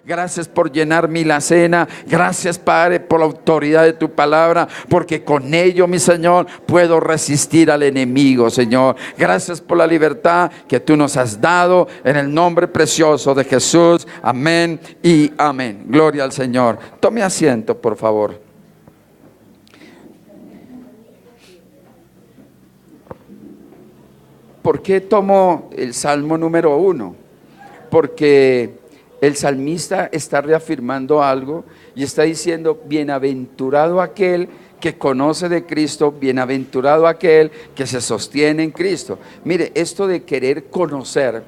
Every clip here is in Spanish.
Gracias por llenarme la cena. Gracias, Padre, por la autoridad de tu palabra, porque con ello, mi Señor, puedo resistir al enemigo, Señor. Gracias por la libertad que tú nos has dado, en el nombre precioso de Jesús. Amén y amén. Gloria al Señor. Tome asiento, por favor. ¿Por qué tomo el Salmo número 1? Porque el salmista está reafirmando algo y está diciendo: bienaventurado aquel que conoce de Cristo, bienaventurado aquel que se sostiene en Cristo. Mire, esto de querer conocer,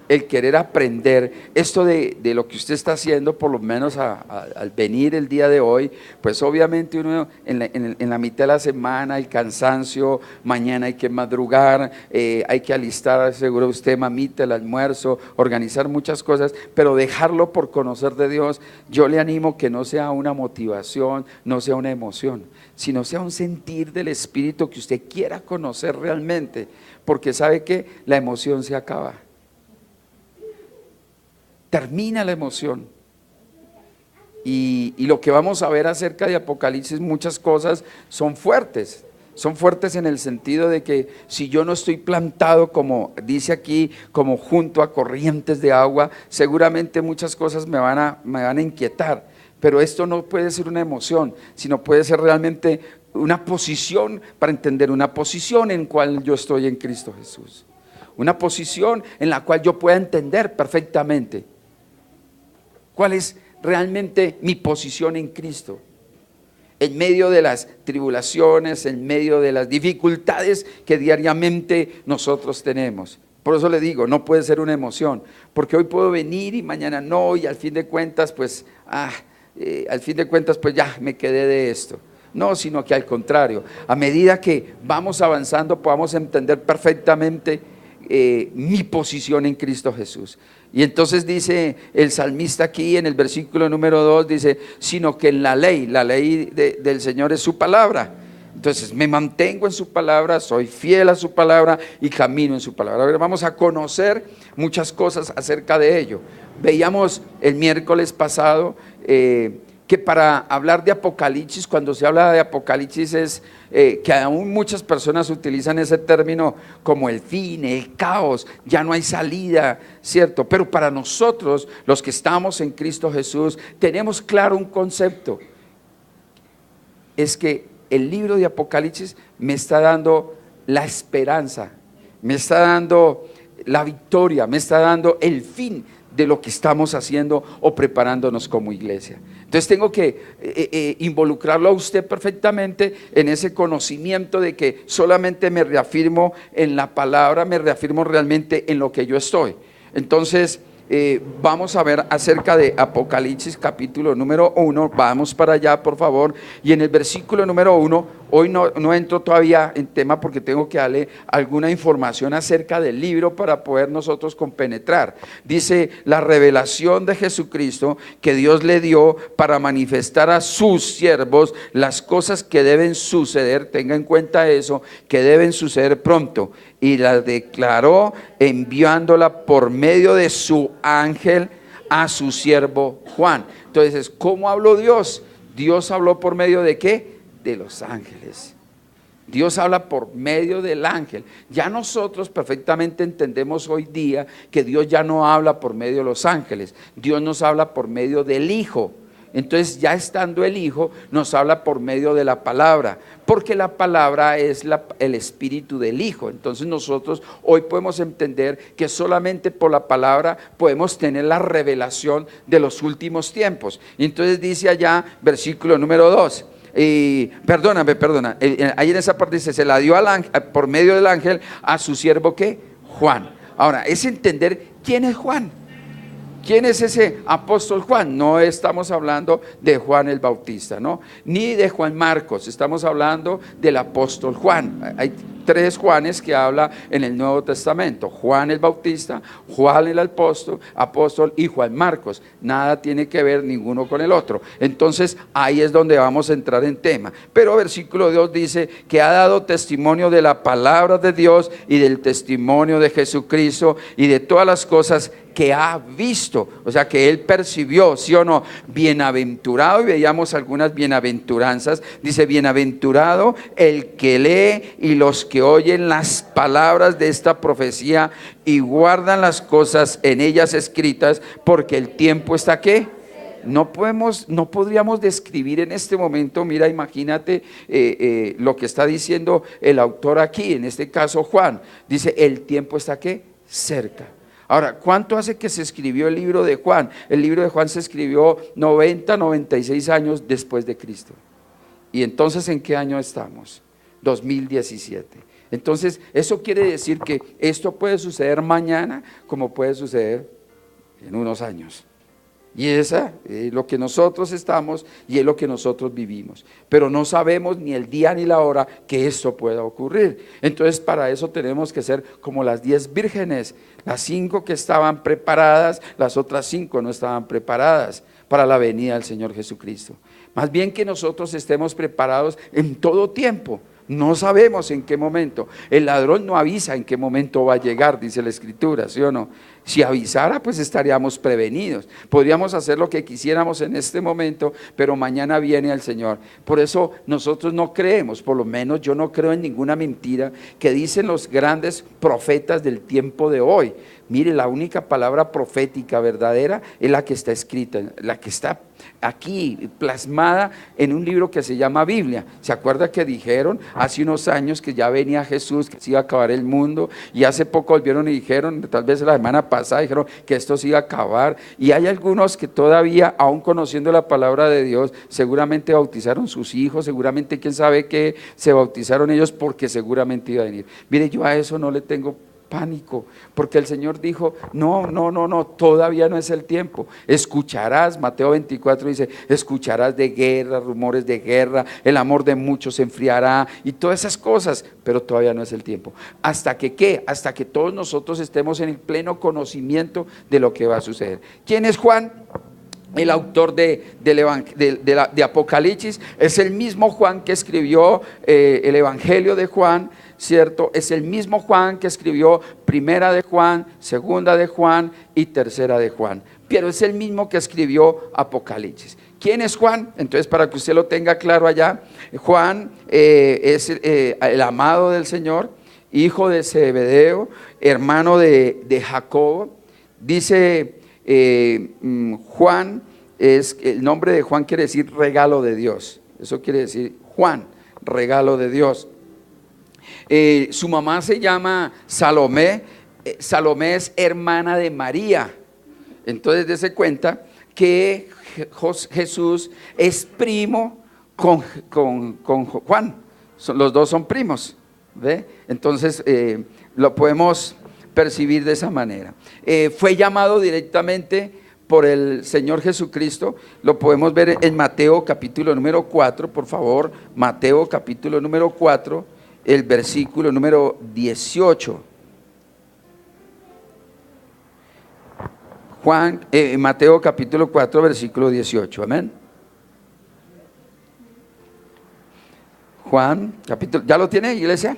el querer aprender, esto de lo que usted está haciendo, por lo menos al venir el día de hoy, pues obviamente uno en la mitad de la semana, el cansancio, mañana hay que madrugar, hay que alistar, seguro usted, mamita, el almuerzo, organizar muchas cosas, pero dejarlo por conocer de Dios. Yo le animo que no sea una motivación, no sea una emoción, sino sea un sentir del Espíritu que usted quiera conocer realmente, porque sabe que la emoción se acaba. Termina la emoción. Y lo que vamos a ver acerca de Apocalipsis, muchas cosas son fuertes. Son fuertes en el sentido de que si yo no estoy plantado, como dice aquí, como junto a corrientes de agua, seguramente muchas cosas me van a inquietar. Pero esto no puede ser una emoción, sino puede ser realmente una posición, para entender una posición en cual yo estoy en Cristo Jesús. Una posición en la cual yo pueda entender perfectamente cuál es realmente mi posición en Cristo, en medio de las tribulaciones, en medio de las dificultades que diariamente nosotros tenemos. Por eso le digo, no puede ser una emoción, porque hoy puedo venir y mañana no, y al fin de cuentas pues ya me quedé de esto. No, sino que al contrario, a medida que vamos avanzando podamos entender perfectamente mi posición en Cristo Jesús. Y entonces dice el salmista aquí en el versículo número 2, dice: sino que en la ley del Señor es su palabra. Entonces me mantengo en su palabra, soy fiel a su palabra y camino en su palabra. Ahora vamos a conocer muchas cosas acerca de ello. Veíamos el miércoles pasado que para hablar de Apocalipsis, cuando se habla de Apocalipsis es que aún muchas personas utilizan ese término como el fin, el caos, ya no hay salida, ¿cierto? Pero para nosotros, los que estamos en Cristo Jesús, tenemos claro un concepto: es que el libro de Apocalipsis me está dando la esperanza, me está dando la victoria, me está dando el fin de lo que estamos haciendo o preparándonos como iglesia. Entonces tengo que involucrarlo a usted perfectamente en ese conocimiento de que solamente me reafirmo en la palabra, me reafirmo realmente en lo que yo estoy. Entonces vamos a ver acerca de Apocalipsis capítulo número 1, vamos para allá por favor, y en el versículo número 1, hoy no entro todavía en tema porque tengo que darle alguna información acerca del libro para poder nosotros compenetrar. Dice: la revelación de Jesucristo que Dios le dio para manifestar a sus siervos las cosas que deben suceder, tenga en cuenta eso, que deben suceder pronto, y la declaró enviándola por medio de su ángel a su siervo Juan. Entonces, ¿cómo habló Dios? Dios habló por medio de ¿qué? De los ángeles. Dios habla por medio del ángel. Ya nosotros perfectamente entendemos hoy día que Dios ya no habla por medio de los ángeles. Dios nos habla por medio del Hijo. Entonces, ya estando el Hijo, nos habla por medio de la palabra, porque la palabra es el espíritu del Hijo. Entonces nosotros hoy podemos entender que solamente por la palabra podemos tener la revelación de los últimos tiempos. Y entonces dice allá, versículo número 2, perdóname, ahí en esa parte dice: se la dio al ángel, por medio del ángel a su siervo ¿qué? Juan. Ahora, es entender quién es Juan. ¿Quién es ese apóstol Juan? No estamos hablando de Juan el Bautista, ¿no? Ni de Juan Marcos, estamos hablando del apóstol Juan. tres Juanes que habla en el Nuevo Testamento: Juan el Bautista, Juan el apóstol y Juan Marcos. Nada tiene que ver ninguno con el otro. Entonces ahí es donde vamos a entrar en tema. Pero versículo 2 dice que ha dado testimonio de la palabra de Dios y del testimonio de Jesucristo y de todas las cosas que ha visto, o sea que él percibió, ¿sí o no? Bienaventurado, y veíamos algunas bienaventuranzas. Dice: bienaventurado el que lee y los que oyen las palabras de esta profecía y guardan las cosas en ellas escritas, porque el tiempo está ¿qué? No podríamos describir en este momento. Mira, imagínate lo que está diciendo el autor aquí, en este caso Juan. Dice: el tiempo está ¿qué? Cerca. Ahora, ¿cuánto hace que se escribió el libro de Juan? El libro de Juan se escribió 96 años después de Cristo. Y entonces, ¿en qué año estamos? 2017. Entonces, eso quiere decir que esto puede suceder mañana como puede suceder en unos años. Y esa es lo que nosotros estamos y es lo que nosotros vivimos. Pero no sabemos ni el día ni la hora que esto pueda ocurrir. Entonces para eso tenemos que ser como las 10 vírgenes. Las 5 que estaban preparadas, las otras 5 no estaban preparadas para la venida del Señor Jesucristo. Más bien que nosotros estemos preparados en todo tiempo. No sabemos en qué momento. El ladrón no avisa en qué momento va a llegar, dice la Escritura, ¿sí o no? Si avisara, pues estaríamos prevenidos. Podríamos hacer lo que quisiéramos en este momento, pero mañana viene el Señor. Por eso nosotros no creemos, por lo menos yo no creo en ninguna mentira que dicen los grandes profetas del tiempo de hoy. Mire, la única palabra profética verdadera es la que está escrita, la que está aquí plasmada en un libro que se llama Biblia. ¿Se acuerda que dijeron hace unos años que ya venía Jesús, que se iba a acabar el mundo? Y hace poco volvieron y dijeron, tal vez la semana pasada, dijeron que esto se iba a acabar. Y hay algunos que todavía, aún conociendo la palabra de Dios, seguramente bautizaron sus hijos, seguramente quién sabe qué, se bautizaron ellos porque seguramente iba a venir. Mire, yo a eso no le tengo pánico, porque el Señor dijo: no, todavía no es el tiempo. Escucharás, Mateo 24 dice: escucharás de guerra, rumores de guerra, el amor de muchos se enfriará y todas esas cosas, pero todavía no es el tiempo. ¿Hasta que qué? Hasta que todos nosotros estemos en el pleno conocimiento de lo que va a suceder. ¿Quién es Juan? El autor de Apocalipsis. Es el mismo Juan que escribió el Evangelio de Juan, ¿cierto? Es el mismo Juan que escribió Primera de Juan, Segunda de Juan y Tercera de Juan. Pero es el mismo que escribió Apocalipsis. ¿Quién es Juan? Entonces, para que usted lo tenga claro allá, Juan es el amado del Señor, hijo de Zebedeo, hermano de Jacobo. Dice Juan, el nombre de Juan quiere decir regalo de Dios. Eso quiere decir Juan, regalo de Dios. Su mamá se llama Salomé. Salomé es hermana de María. Entonces dése cuenta que Jesús es primo con Juan. Los dos son primos, ¿ve? Entonces lo podemos percibir de esa manera. Fue llamado directamente por el Señor Jesucristo. Lo podemos ver en Mateo capítulo número 4, por favor. Mateo capítulo número 4, el versículo número 18. Mateo capítulo 4, versículo 18, amén. Juan capítulo, ¿ya lo tiene, iglesia?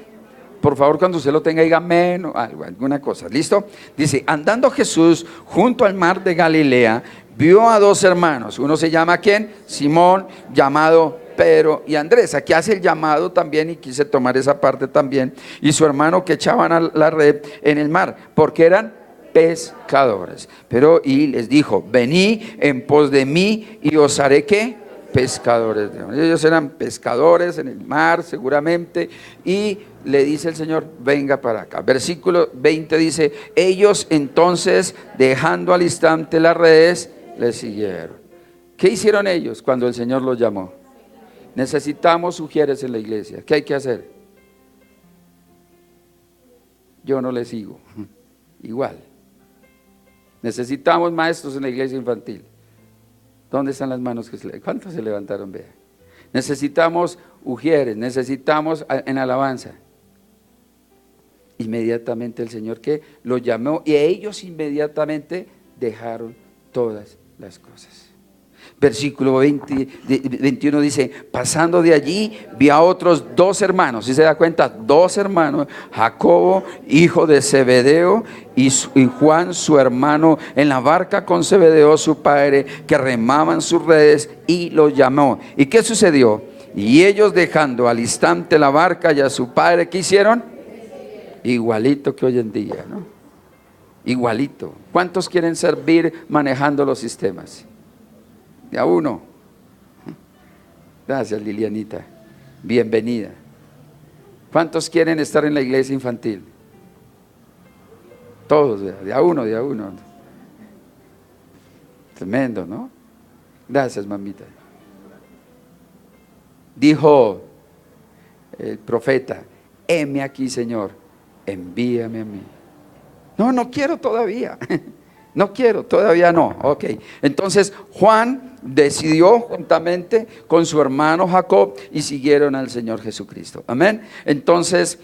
Por favor, cuando usted lo tenga, diga amén o algo, alguna cosa. ¿Listo? Dice: andando Jesús junto al mar de Galilea, vio a dos hermanos. Uno se llama ¿quién? Simón, llamado Pedro, y Andrés. Aquí hace el llamado también, y quise tomar esa parte también. Y su hermano, que echaban a la red en el mar, porque eran pescadores. Y les dijo: vení en pos de mí y os haré ¿qué? Pescadores de hombres. Ellos eran pescadores en el mar seguramente, y le dice el Señor: venga para acá. Versículo 20 dice: ellos entonces, dejando al instante las redes, le siguieron. ¿Qué hicieron ellos cuando el Señor los llamó? Necesitamos sugieres en la iglesia. ¿Qué hay que hacer? Yo no le sigo. Igual. Necesitamos maestros en la iglesia infantil. ¿Dónde están las manos que se levantaron? ¿Cuántos se levantaron? Vea. Necesitamos ujieres, necesitamos en alabanza. Inmediatamente el Señor que lo llamó y ellos inmediatamente dejaron todas las cosas. Versículo 21 dice, pasando de allí, vi a otros dos hermanos, ¿sí se da cuenta? Dos hermanos, Jacobo, hijo de Zebedeo, y Juan, su hermano, en la barca con Zebedeo, su padre, que remaban sus redes, y los llamó. ¿Y qué sucedió? Y ellos, dejando al instante la barca y a su padre, ¿qué hicieron? Igualito que hoy en día, ¿no? Igualito. ¿Cuántos quieren servir manejando los sistemas? De a uno. Gracias, Lilianita. Bienvenida. ¿Cuántos quieren estar en la iglesia infantil? Todos, de a uno, de a uno. Tremendo, ¿no? Gracias, mamita. Dijo el profeta, heme aquí, Señor, envíame a mí. No, no quiero todavía. No quiero, todavía no. Ok. Entonces Juan decidió juntamente con su hermano Jacob y siguieron al Señor Jesucristo. Amén. Entonces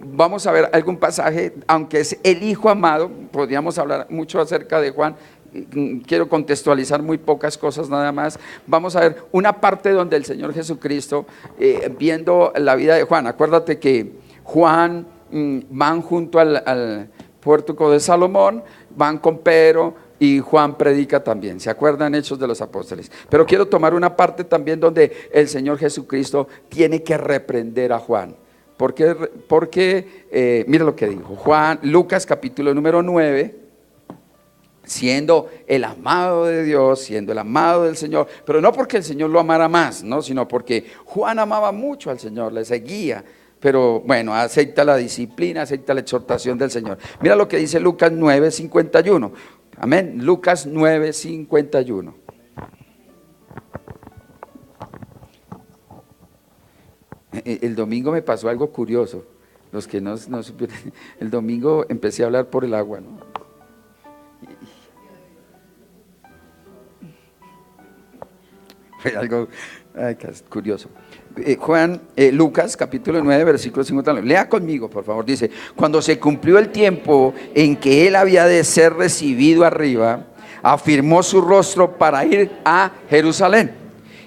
vamos a ver algún pasaje, aunque es el Hijo amado, podríamos hablar mucho acerca de Juan. Quiero contextualizar muy pocas cosas nada más. Vamos a ver una parte donde el Señor Jesucristo, viendo la vida de Juan, acuérdate que Juan van junto al pórtico de Salomón, van con Pedro y Juan predica también. ¿Se acuerdan? Hechos de los Apóstoles. Pero quiero tomar una parte también donde el Señor Jesucristo tiene que reprender a Juan. Porque mira lo que dijo Juan, Lucas capítulo número 9, siendo el amado de Dios, siendo el amado del Señor, pero no porque el Señor lo amara más, ¿no? Sino porque Juan amaba mucho al Señor, le seguía. Pero bueno, acepta la disciplina, acepta la exhortación del Señor. Mira lo que dice Lucas 9:51. Amén. Lucas 9:51. El domingo me pasó algo curioso. Los que no supieron, el domingo empecé a hablar por el agua, ¿no? Fue algo curioso. Lucas capítulo 9 versículo 50. Lea conmigo, por favor. Dice, cuando se cumplió el tiempo en que él había de ser recibido arriba, afirmó su rostro para ir a Jerusalén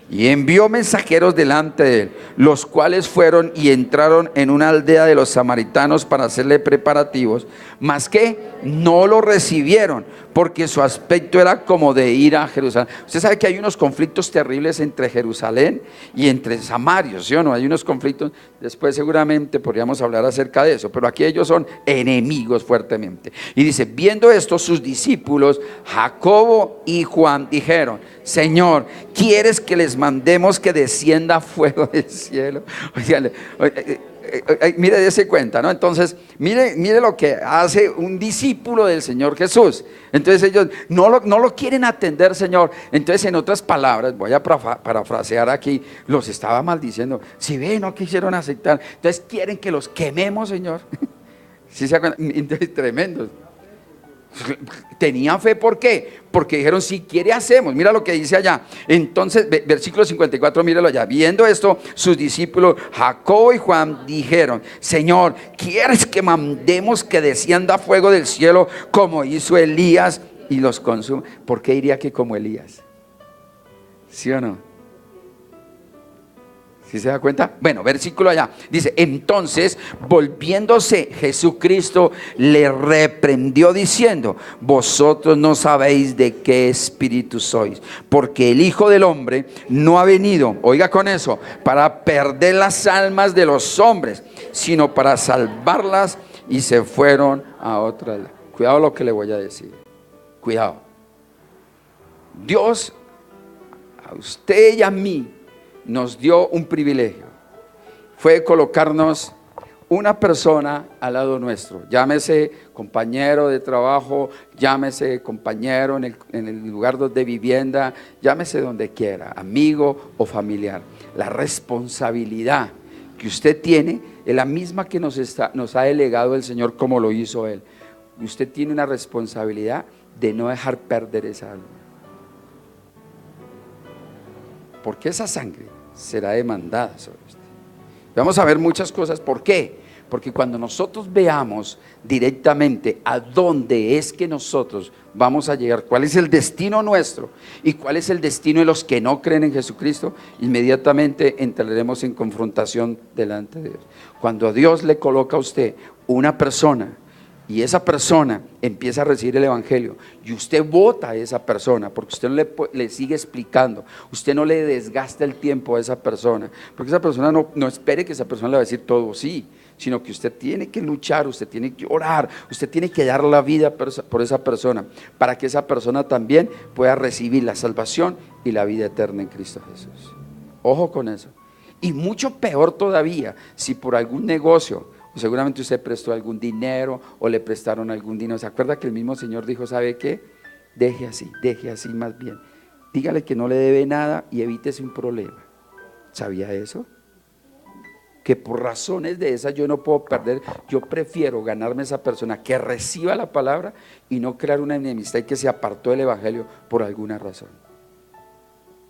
y envió mensajeros delante de él, los cuales fueron y entraron en una aldea de los samaritanos para hacerle preparativos, mas que no lo recibieron, porque su aspecto era como de ir a Jerusalén. Usted sabe que hay unos conflictos terribles entre Jerusalén y entre Samaria, ¿sí o no? Hay unos conflictos, después seguramente podríamos hablar acerca de eso, pero aquí ellos son enemigos fuertemente. Y dice, viendo esto, sus discípulos, Jacobo y Juan, dijeron, Señor, ¿quieres que les mandemos que descienda fuego del cielo? Mire, dése cuenta, ¿no? Entonces, mire lo que hace un discípulo del Señor Jesús. Entonces ellos no lo quieren atender, Señor. Entonces, en otras palabras, voy a parafrasear aquí, los estaba maldiciendo. Si ven, no quisieron aceptar, entonces quieren que los quememos, Señor. ¿Sí se acuerdan? Entonces, tremendos. Tenían fe, ¿por qué? Porque dijeron, si quiere hacemos. Mira lo que dice allá. Entonces, versículo 54, míralo allá. Viendo esto, sus discípulos Jacobo y Juan dijeron, Señor, ¿quieres que mandemos que descienda fuego del cielo como hizo Elías y los consuma? ¿Por qué diría que como Elías? ¿Sí o no? ¿Sí se da cuenta? Bueno, versículo allá. Dice, entonces, volviéndose Jesucristo, le reprendió diciendo, vosotros no sabéis de qué espíritu sois, porque el Hijo del Hombre no ha venido, oiga con eso, para perder las almas de los hombres, sino para salvarlas, y se fueron a otra. Cuidado lo que le voy a decir. Cuidado. Dios, a usted y a mí, nos dio un privilegio, fue colocarnos una persona al lado nuestro, llámese compañero de trabajo, llámese compañero en el lugar de vivienda, llámese donde quiera, amigo o familiar. La responsabilidad que usted tiene es la misma que nos ha delegado el Señor, como lo hizo Él. Usted tiene una responsabilidad de no dejar perder esa alma, porque esa sangre será demandada sobre usted. Vamos a ver muchas cosas. ¿Por qué? Porque cuando nosotros veamos directamente a dónde es que nosotros vamos a llegar, cuál es el destino nuestro y cuál es el destino de los que no creen en Jesucristo, inmediatamente entraremos en confrontación delante de Dios. Cuando Dios le coloca a usted una persona y esa persona empieza a recibir el evangelio y usted vota a esa persona porque usted no le sigue explicando, usted no le desgasta el tiempo a esa persona, porque esa persona no espere que esa persona le va a decir todo sí, sino que usted tiene que luchar, usted tiene que orar, usted tiene que dar la vida por esa persona, para que esa persona también pueda recibir la salvación y la vida eterna en Cristo Jesús. Ojo con eso. Y mucho peor todavía, si por algún negocio, o seguramente usted prestó algún dinero o le prestaron algún dinero. ¿Se acuerda que el mismo Señor dijo, sabe qué? Deje así más bien. Dígale que no le debe nada y evítese un problema. ¿Sabía eso? Que por razones de esas yo no puedo perder. Yo prefiero ganarme a esa persona que reciba la palabra y no crear una enemistad y que se apartó del evangelio por alguna razón.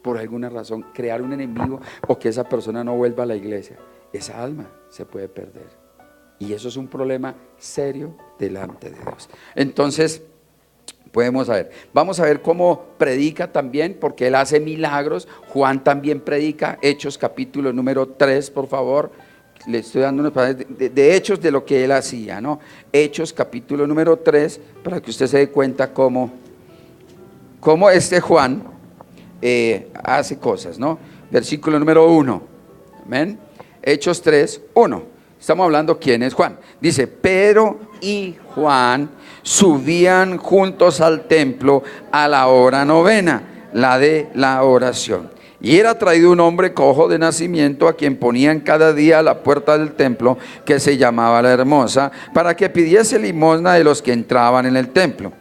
Por alguna razón, crear un enemigo o que esa persona no vuelva a la iglesia. Esa alma se puede perder. Y eso es un problema serio delante de Dios. Entonces, vamos a ver cómo predica también, porque él hace milagros. Juan también predica, Hechos capítulo número 3, por favor. Le estoy dando unos palabras de hechos de lo que él hacía, ¿no? Hechos capítulo número 3, para que usted se dé cuenta cómo este Juan hace cosas, ¿no? Versículo número 1, amén. Hechos 3, 1. Estamos hablando quién es Juan. Dice, Pedro y Juan subían juntos al templo a la hora novena, la de la oración. Y era traído un hombre cojo de nacimiento, a quien ponían cada día a la puerta del templo, que se llamaba La Hermosa, para que pidiese limosna de los que entraban en el templo.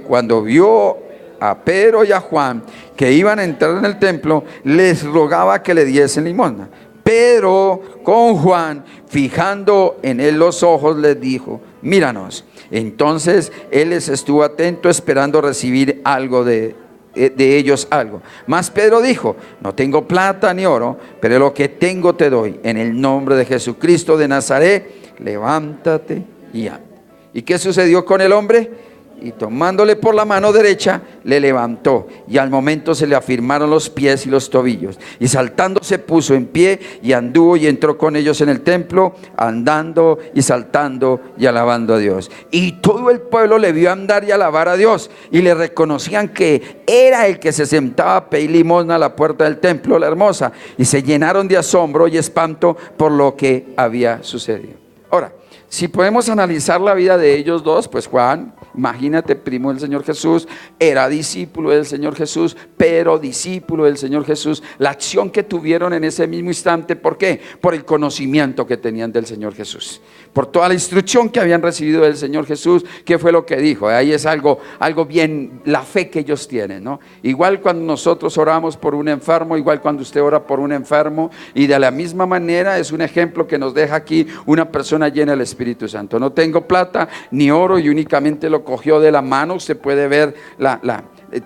Cuando vio a Pedro y a Juan que iban a entrar en el templo, les rogaba que le diesen limosna. Pedro con Juan, fijando en él los ojos, les dijo, míranos. Entonces él les estuvo atento, esperando recibir algo de ellos algo. Mas Pedro dijo, no tengo plata ni oro, pero lo que tengo te doy. En el nombre de Jesucristo de Nazaret, levántate y anda. ¿Y qué sucedió con el hombre? Y tomándole por la mano derecha, le levantó, y al momento se le afirmaron los pies y los tobillos, y saltando se puso en pie, y anduvo y entró con ellos en el templo, andando y saltando y alabando a Dios. Y todo el pueblo le vio andar y alabar a Dios, y le reconocían que era el que se sentaba a pedir limosna a la puerta del templo, La Hermosa, y se llenaron de asombro y espanto por lo que había sucedido. Ahora, si podemos analizar la vida de ellos dos, pues Juan, imagínate, primo del Señor Jesús, era discípulo del Señor Jesús, pero discípulo del Señor Jesús. La acción que tuvieron en ese mismo instante, ¿por qué? Por el conocimiento que tenían del Señor Jesús, por toda la instrucción que habían recibido del Señor Jesús. ¿Qué fue lo que dijo? Ahí es algo bien, la fe que ellos tienen, ¿no? Igual cuando nosotros oramos por un enfermo, igual cuando usted ora por un enfermo, y de la misma manera es un ejemplo que nos deja aquí una persona llena del Espíritu Santo. No tengo plata ni oro, y únicamente lo cogió de la mano. Usted puede ver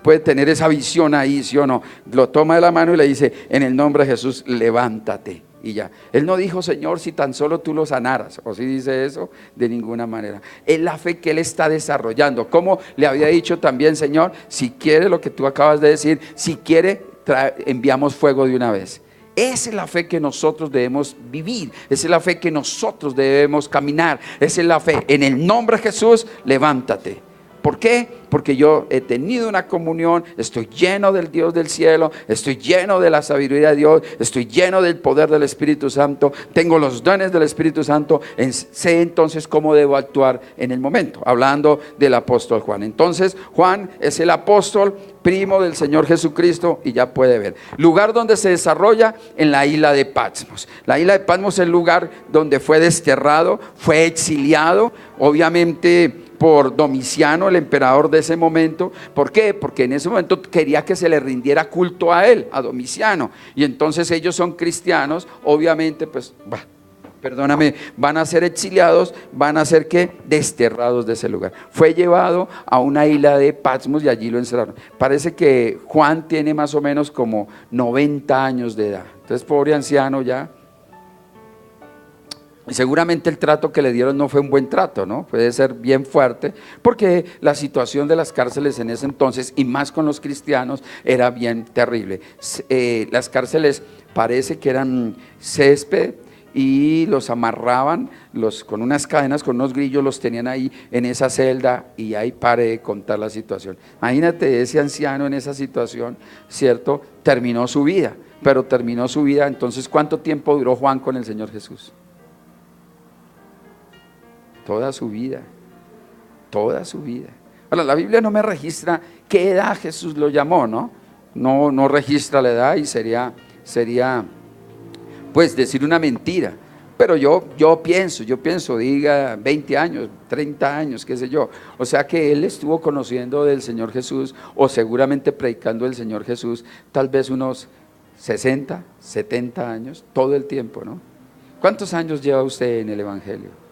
puede tener esa visión ahí, ¿sí o no? Lo toma de la mano y le dice, en el nombre de Jesús, levántate. Y ya, él no dijo, Señor, si tan solo tú lo sanaras, o si dice eso, de ninguna manera. Es la fe que él está desarrollando, como le había dicho también, Señor, si quiere lo que tú acabas de decir, si quiere, enviamos fuego de una vez. Esa es la fe que nosotros debemos vivir, esa es la fe que nosotros debemos caminar, esa es la fe, en el nombre de Jesús, levántate. ¿Por qué? Porque yo he tenido una comunión, estoy lleno del Dios del cielo, estoy lleno de la sabiduría de Dios, estoy lleno del poder del Espíritu Santo, tengo los dones del Espíritu Santo, sé entonces cómo debo actuar en el momento, hablando del apóstol Juan. Entonces Juan es el apóstol primo del Señor Jesucristo, y ya puede ver. Lugar donde se desarrolla en la isla de Patmos. La isla de Patmos es el lugar donde fue desterrado, fue exiliado, obviamente por Domiciano, el emperador de ese momento. ¿Por qué? Porque en ese momento quería que se le rindiera culto a él, a Domiciano, y entonces ellos son cristianos, obviamente pues van a ser exiliados, van a ser ¿qué? Desterrados de ese lugar. Fue llevado a una isla de Patmos y allí lo encerraron. Parece que Juan tiene más o menos como 90 años de edad, entonces pobre anciano ya. Y seguramente el trato que le dieron no fue un buen trato, ¿no? Puede ser bien fuerte, porque la situación de las cárceles en ese entonces, y más con los cristianos, era bien terrible. Las cárceles parece que eran césped y los amarraban con unas cadenas, con unos grillos, los tenían ahí en esa celda, y ahí paré de contar la situación. Imagínate ese anciano en esa situación, ¿cierto? Terminó su vida, pero terminó su vida. Entonces, ¿cuánto tiempo duró Juan con el Señor Jesús? Toda su vida, toda su vida. Ahora, la Biblia no me registra qué edad Jesús lo llamó, ¿no? No registra la edad, y sería pues decir una mentira. Pero yo pienso, diga 20 años, 30 años, qué sé yo. O sea que él estuvo conociendo del Señor Jesús, o seguramente predicando del Señor Jesús, tal vez unos 60, 70 años, todo el tiempo, ¿no? ¿Cuántos años lleva usted en el Evangelio?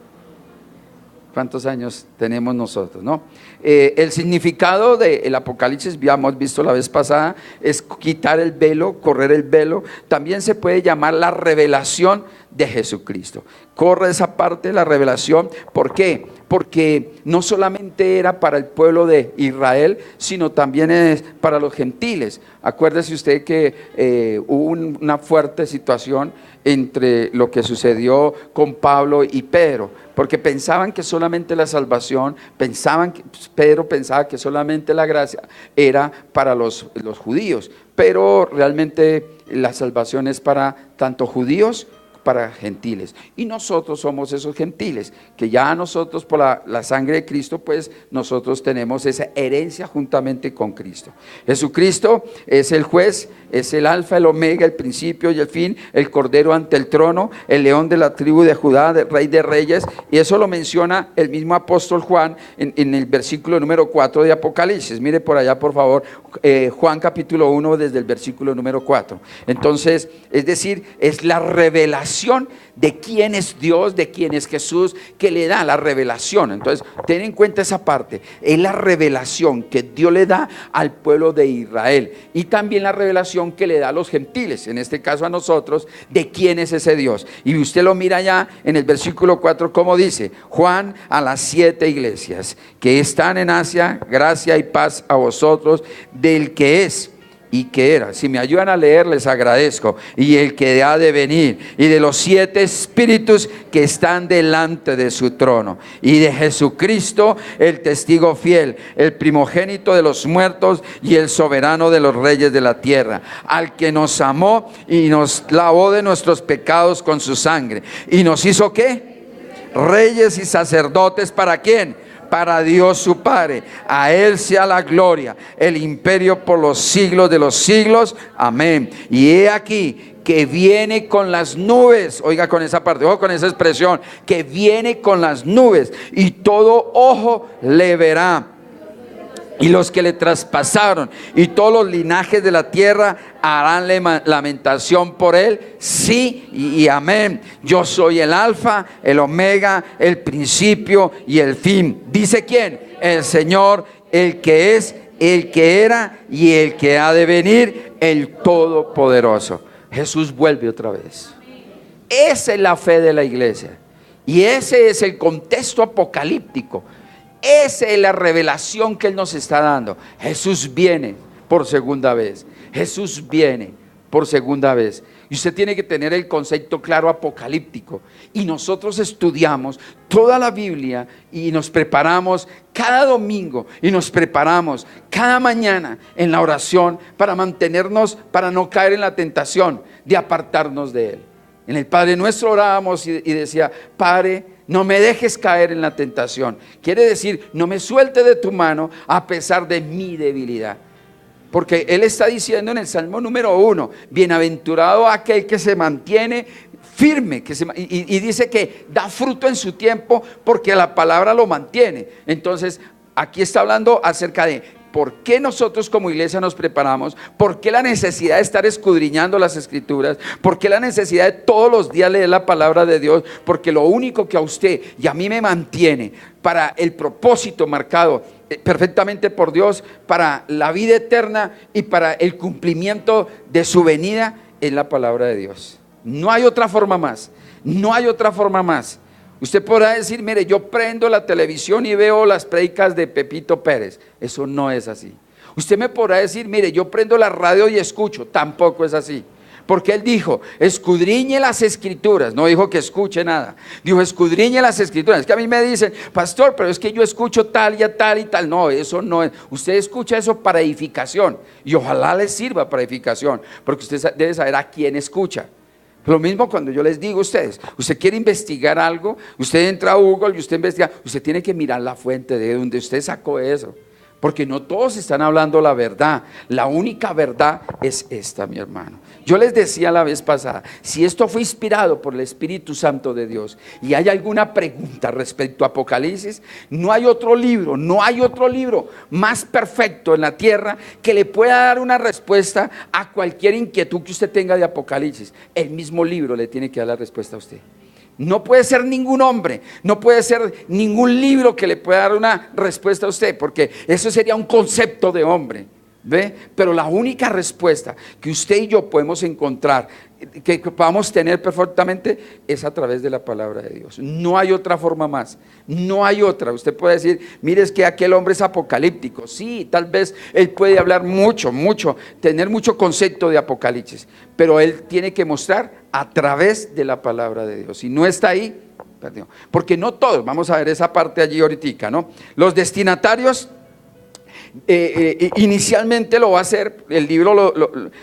¿Cuántos años tenemos nosotros, no? El significado del Apocalipsis, ya hemos visto la vez pasada, es quitar el velo, correr el velo. También se puede llamar la revelación de Jesucristo. Corre esa parte de la revelación. ¿Por qué? Porque no solamente era para el pueblo de Israel, sino también es para los gentiles. Acuérdese usted que hubo una fuerte situación entre lo que sucedió con Pablo y Pedro, porque pensaban que solamente la salvación, Pedro pensaba que solamente la gracia era para los judíos, pero realmente la salvación es para tanto judíos, para gentiles, y nosotros somos esos gentiles, que ya nosotros por la sangre de Cristo, pues nosotros tenemos esa herencia juntamente con Cristo. Jesucristo es el juez, es el alfa, el omega, el principio y el fin, el cordero ante el trono, el león de la tribu de Judá, el rey de reyes, y eso lo menciona el mismo apóstol Juan en el versículo número 4 de Apocalipsis. Mire por allá, por favor, Juan capítulo 1 desde el versículo número 4. Entonces, es decir, es la revelación de quién es Dios, de quién es Jesús, que le da la revelación. Entonces, ten en cuenta esa parte, es la revelación que Dios le da al pueblo de Israel, y también la revelación que le da a los gentiles, en este caso a nosotros, de quién es ese Dios. Y usted lo mira ya en el versículo 4, como dice: Juan a las 7 iglesias que están en Asia, gracia y paz a vosotros del que es y que era. Si me ayudan a leer, les agradezco. Y el que ha de venir, y de los 7 espíritus que están delante de su trono, y de Jesucristo, el testigo fiel, el primogénito de los muertos y el soberano de los reyes de la tierra, al que nos amó y nos lavó de nuestros pecados con su sangre, y nos hizo ¿qué? Reyes y sacerdotes. ¿Para quién? Para Dios su Padre. A Él sea la gloria, el imperio por los siglos de los siglos. Amén. Y he aquí que viene con las nubes. Oiga con esa parte, ojo con esa expresión, que viene con las nubes, y todo ojo le verá, y los que le traspasaron, y todos los linajes de la tierra harán lamentación por él. Sí y amén. Yo soy el alfa, el omega, el principio y el fin. ¿Dice quién? El Señor, el que es, el que era y el que ha de venir, el Todopoderoso. Jesús vuelve otra vez. Esa es la fe de la iglesia, y ese es el contexto apocalíptico. Esa es la revelación que Él nos está dando. Jesús viene por segunda vez. Jesús viene por segunda vez. Y usted tiene que tener el concepto claro apocalíptico. Y nosotros estudiamos toda la Biblia y nos preparamos cada domingo, y nos preparamos cada mañana en la oración para mantenernos, para no caer en la tentación de apartarnos de Él. En el Padre Nuestro orábamos y decía: Padre, no me dejes caer en la tentación. Quiere decir, no me suelte de tu mano a pesar de mi debilidad. Porque Él está diciendo en el Salmo número 1, bienaventurado aquel que se mantiene firme, y dice que da fruto en su tiempo, porque la palabra lo mantiene. Entonces, aquí está hablando acerca de ¿por qué nosotros como iglesia nos preparamos? ¿Por qué la necesidad de estar escudriñando las Escrituras? ¿Por qué la necesidad de todos los días leer la palabra de Dios? Porque lo único que a usted y a mí me mantiene para el propósito marcado perfectamente por Dios, para la vida eterna y para el cumplimiento de su venida, es la palabra de Dios. No hay otra forma más. No hay otra forma más. Usted podrá decir, mire, yo prendo la televisión y veo las prédicas de Pepito Pérez. Eso no es así. Usted me podrá decir, mire, yo prendo la radio y escucho. Tampoco es así. Porque él dijo, escudriñe las escrituras. No dijo que escuche nada. Dijo, escudriñe las escrituras. Es que a mí me dicen, pastor, pero es que yo escucho tal y tal y tal. No, eso no es. Usted escucha eso para edificación. Y ojalá le sirva para edificación. Porque usted debe saber a quién escucha. Lo mismo cuando yo les digo a ustedes, usted quiere investigar algo, usted entra a Google y usted investiga, usted tiene que mirar la fuente de donde usted sacó eso. Porque no todos están hablando la verdad. La única verdad es esta, mi hermano. Yo les decía la vez pasada, si esto fue inspirado por el Espíritu Santo de Dios y hay alguna pregunta respecto a Apocalipsis, no hay otro libro más perfecto en la tierra que le pueda dar una respuesta a cualquier inquietud que usted tenga de Apocalipsis. El mismo libro le tiene que dar la respuesta a usted. No puede ser ningún hombre, no puede ser ningún libro que le pueda dar una respuesta a usted, porque eso sería un concepto de hombre, ¿ve? Pero la única respuesta que usted y yo podemos encontrar, que podamos tener perfectamente, es a través de la palabra de Dios. No hay otra forma más, no hay otra. Usted puede decir, mire, es que aquel hombre es apocalíptico. Sí, tal vez él puede hablar mucho, tener mucho concepto de Apocalipsis, pero él tiene que mostrar a través de la palabra de Dios. Si no está ahí, perdió. Porque no todos, vamos a ver esa parte allí ahorita, ¿no? Los destinatarios, inicialmente lo va a hacer, el libro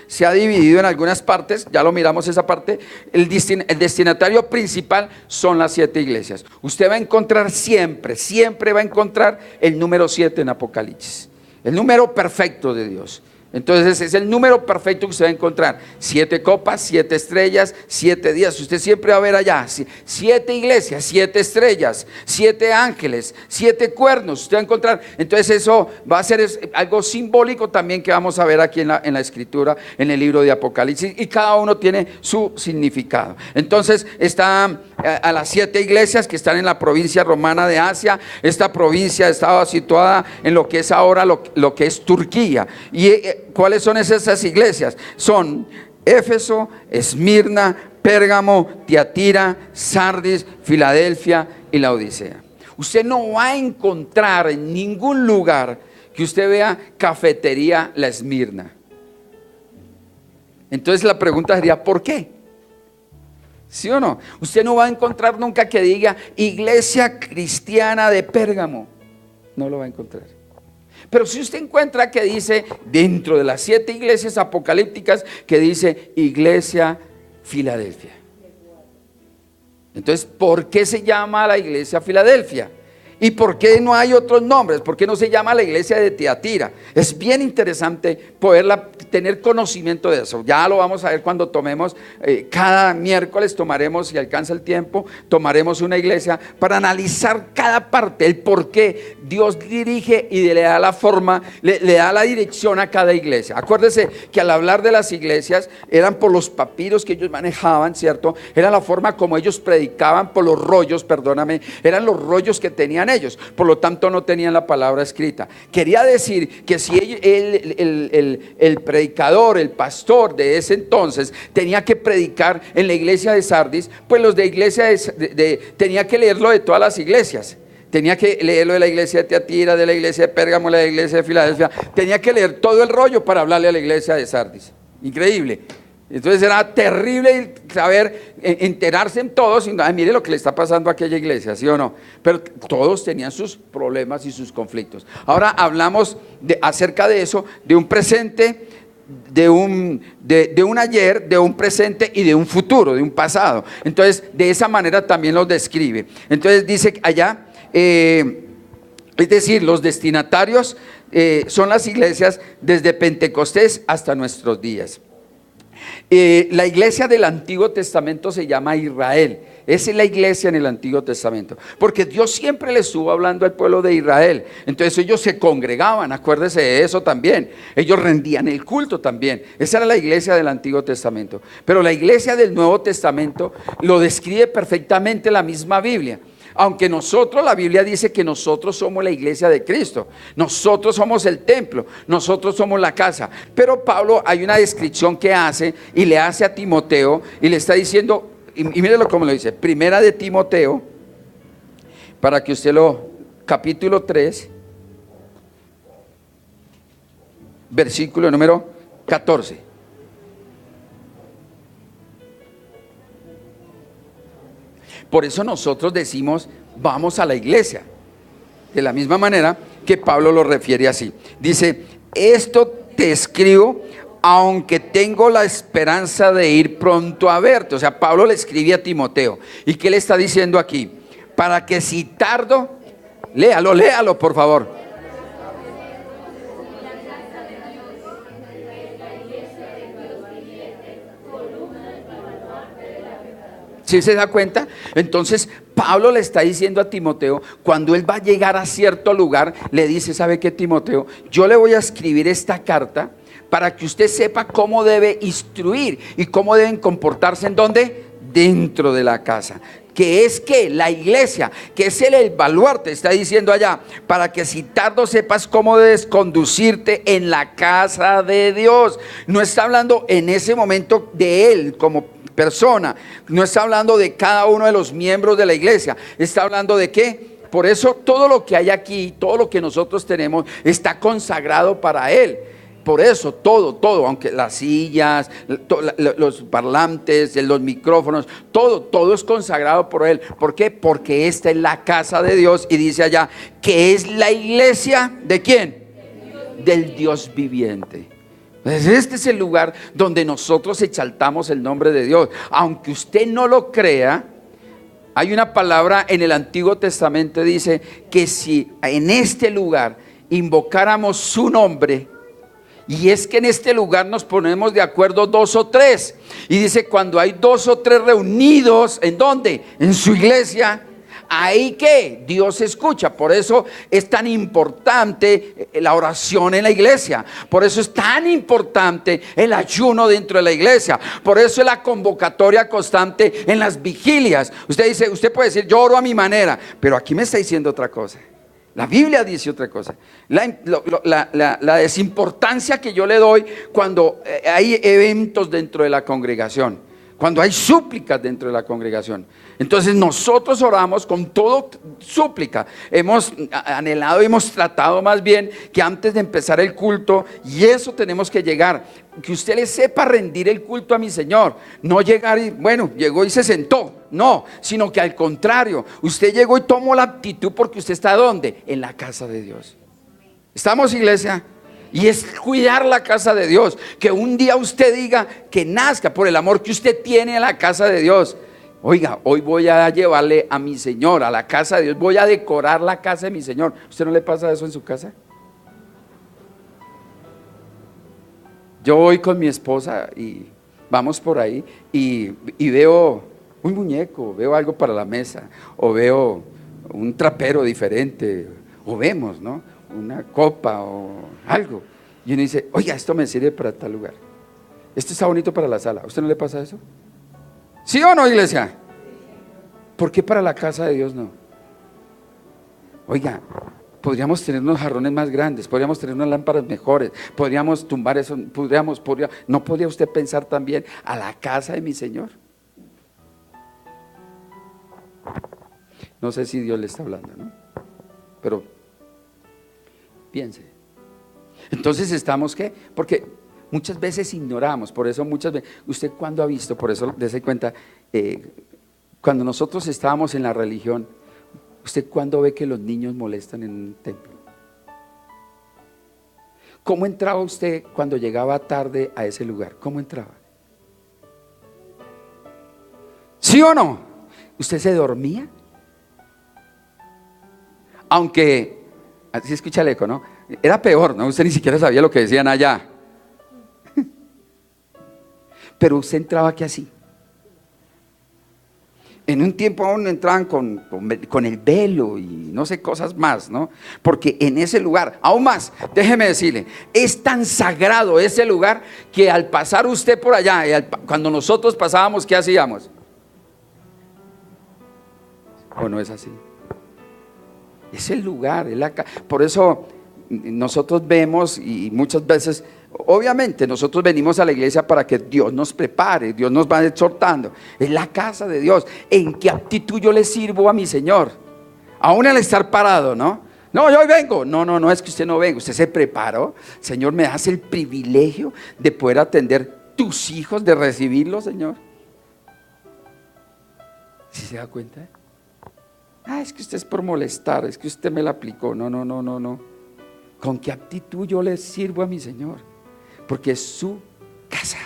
se ha dividido en algunas partes, ya lo miramos esa parte. El destinatario principal son las 7 iglesias. Usted va a encontrar siempre va a encontrar el número 7 en Apocalipsis, el número perfecto de Dios. Entonces es el número perfecto que usted va a encontrar. 7 copas, 7 estrellas, 7 días. Usted siempre va a ver allá 7 iglesias, 7 estrellas, 7 ángeles, 7 cuernos. Usted va a encontrar. Entonces eso va a ser algo simbólico también que vamos a ver aquí en la escritura, en el libro de Apocalipsis. Y cada uno tiene su significado. Entonces está a las 7 iglesias que están en la provincia romana de Asia. Esta provincia estaba situada en lo que es ahora lo que es Turquía. Y ¿cuáles son esas iglesias? Son Éfeso, Esmirna, Pérgamo, Tiatira, Sardis, Filadelfia y Laodicea. Usted no va a encontrar en ningún lugar que usted vea cafetería La Esmirna. Entonces la pregunta sería, ¿por qué? ¿Sí o no? Usted no va a encontrar nunca que diga Iglesia Cristiana de Pérgamo. No lo va a encontrar. Pero si usted encuentra que dice, dentro de las 7 iglesias apocalípticas, que dice Iglesia Filadelfia. Entonces, ¿por qué se llama la iglesia Filadelfia? ¿Y por qué no hay otros nombres? ¿Por qué no se llama la iglesia de Tiatira? Es bien interesante tener conocimiento de eso. Ya lo vamos a ver cuando tomemos, cada miércoles tomaremos, si alcanza el tiempo, tomaremos una iglesia para analizar cada parte, el por qué Dios dirige y le da la forma, le da la dirección a cada iglesia. Acuérdese que al hablar de las iglesias, eran por los papiros que ellos manejaban, ¿cierto? Era la forma como ellos predicaban, por los rollos, perdóname, eran los rollos que tenían ellos, por lo tanto no tenían la palabra escrita. Quería decir que si el predicador, el pastor de ese entonces tenía que predicar en la iglesia de Sardis, pues los de iglesia tenía que leerlo de todas las iglesias. Tenía que leerlo de la iglesia de Tiatira, de la iglesia de Pérgamo, de la iglesia de Filadelfia. Tenía que leer todo el rollo para hablarle a la iglesia de Sardis. Increíble. Entonces era terrible saber, enterarse en todos, y mire lo que le está pasando a aquella iglesia, ¿sí o no? Pero todos tenían sus problemas y sus conflictos. Ahora hablamos acerca de eso, de un presente, de un ayer, de un presente y de un futuro, de un pasado. Entonces de esa manera también los describe. Entonces dice allá, es decir, los destinatarios son las iglesias desde Pentecostés hasta nuestros días. La iglesia del Antiguo Testamento se llama Israel. Esa es la iglesia en el Antiguo Testamento, porque Dios siempre le estuvo hablando al pueblo de Israel. Entonces ellos se congregaban, acuérdese de eso también. Ellos rendían el culto también. Esa era la iglesia del Antiguo Testamento. Pero la iglesia del Nuevo Testamento lo describe perfectamente la misma Biblia. Aunque nosotros, la Biblia dice que nosotros somos la iglesia de Cristo, nosotros somos el templo, nosotros somos la casa. Pero Pablo, hay una descripción que hace y le hace a Timoteo y le está diciendo, y mírelo cómo lo dice, primera de Timoteo, para que usted capítulo 3, versículo número 14. Por eso nosotros decimos, vamos a la iglesia. De la misma manera que Pablo lo refiere así. Dice, esto te escribo, aunque tengo la esperanza de ir pronto a verte. O sea, Pablo le escribe a Timoteo. ¿Y qué le está diciendo aquí? Para que si tardo, léalo por favor. ¿Sí se da cuenta? Entonces Pablo le está diciendo a Timoteo, cuando él va a llegar a cierto lugar, le dice, ¿sabe qué, Timoteo? Yo le voy a escribir esta carta para que usted sepa cómo debe instruir y cómo deben comportarse. ¿En dónde? Dentro de la casa. Que es que la iglesia, que es el baluarte, está diciendo allá, para que si tardo sepas cómo debes conducirte en la casa de Dios. No está hablando en ese momento de él como persona, no está hablando de cada uno de los miembros de la iglesia, está hablando de qué. Por eso todo lo que hay aquí, todo lo que nosotros tenemos, está consagrado para él. Por eso todo, aunque las sillas, los parlantes, los micrófonos, todo es consagrado por él. ¿Por qué? Porque esta es la casa de Dios, y dice allá que es la iglesia ¿de quién? Del Dios viviente. Este es el lugar donde nosotros exaltamos el nombre de Dios. Aunque usted no lo crea, hay una palabra en el Antiguo Testamento, dice que si en este lugar invocáramos su nombre, y es que en este lugar nos ponemos de acuerdo 2 o 3, y dice cuando hay 2 o 3 reunidos, ¿en dónde? En su iglesia, ahí que Dios escucha. Por eso es tan importante la oración en la iglesia. Por eso es tan importante el ayuno dentro de la iglesia. Por eso es la convocatoria constante en las vigilias. Usted puede decir, yo oro a mi manera, pero aquí me está diciendo otra cosa. La Biblia dice otra cosa. La desimportancia que yo le doy cuando hay eventos dentro de la congregación, cuando hay súplicas dentro de la congregación. Entonces nosotros oramos con todo súplica. Hemos anhelado, hemos tratado más bien que antes de empezar el culto, y eso tenemos que llegar, que usted le sepa rendir el culto a mi Señor. No llegar y, bueno, llegó y se sentó. No, sino que al contrario, usted llegó y tomó la actitud porque usted está ¿dónde? En la casa de Dios. ¿Estamos, iglesia? Y es cuidar la casa de Dios. Que un día usted diga que nazca por el amor que usted tiene a la casa de Dios. Oiga, hoy voy a llevarle a mi Señor a la casa de Dios, voy a decorar la casa de mi Señor. ¿Usted no le pasa eso en su casa? Yo voy con mi esposa y vamos por ahí y veo un muñeco, veo algo para la mesa, o veo un trapero diferente, o vemos, ¿no?, una copa o algo, y uno dice, oiga, esto me sirve para tal lugar, esto está bonito para la sala. ¿A usted no le pasa eso? ¿Sí o no, iglesia? ¿Por qué para la casa de Dios no? Oiga, podríamos tener unos jarrones más grandes, podríamos tener unas lámparas mejores, podríamos tumbar eso, ¿no podría usted pensar también a la casa de mi Señor? No sé si Dios le está hablando, ¿no? Pero piense. Entonces estamos, ¿qué? Porque muchas veces ignoramos. Por eso muchas veces, ¿usted cuándo ha visto? Por eso dése cuenta, cuando nosotros estábamos en la religión, ¿usted cuándo ve que los niños molestan en un templo? ¿Cómo entraba usted cuando llegaba tarde a ese lugar? ¿Cómo entraba? ¿Sí o no? ¿Usted se dormía? Aunque, así escucha el eco, ¿no? Era peor, ¿no? Usted ni siquiera sabía lo que decían allá. Pero usted entraba aquí así. En un tiempo aún entraban con el velo y no sé, cosas más, ¿no? Porque en ese lugar, aún más, déjeme decirle, es tan sagrado ese lugar que al pasar usted por allá, cuando nosotros pasábamos, ¿qué hacíamos? ¿O no es así? Es el lugar, es la casa. Por eso nosotros vemos y muchas veces, obviamente nosotros venimos a la iglesia para que Dios nos prepare, Dios nos va exhortando. Es la casa de Dios. ¿En qué actitud yo le sirvo a mi Señor? Aún al estar parado, ¿no? No, yo hoy vengo. No, es que usted no venga, usted se preparó. Señor, me das el privilegio de poder atender tus hijos, de recibirlos, Señor. ¿Sí se da cuenta? Es que usted es por molestar, es que usted me la aplicó. No. ¿Con qué actitud yo le sirvo a mi Señor? Porque es su casa.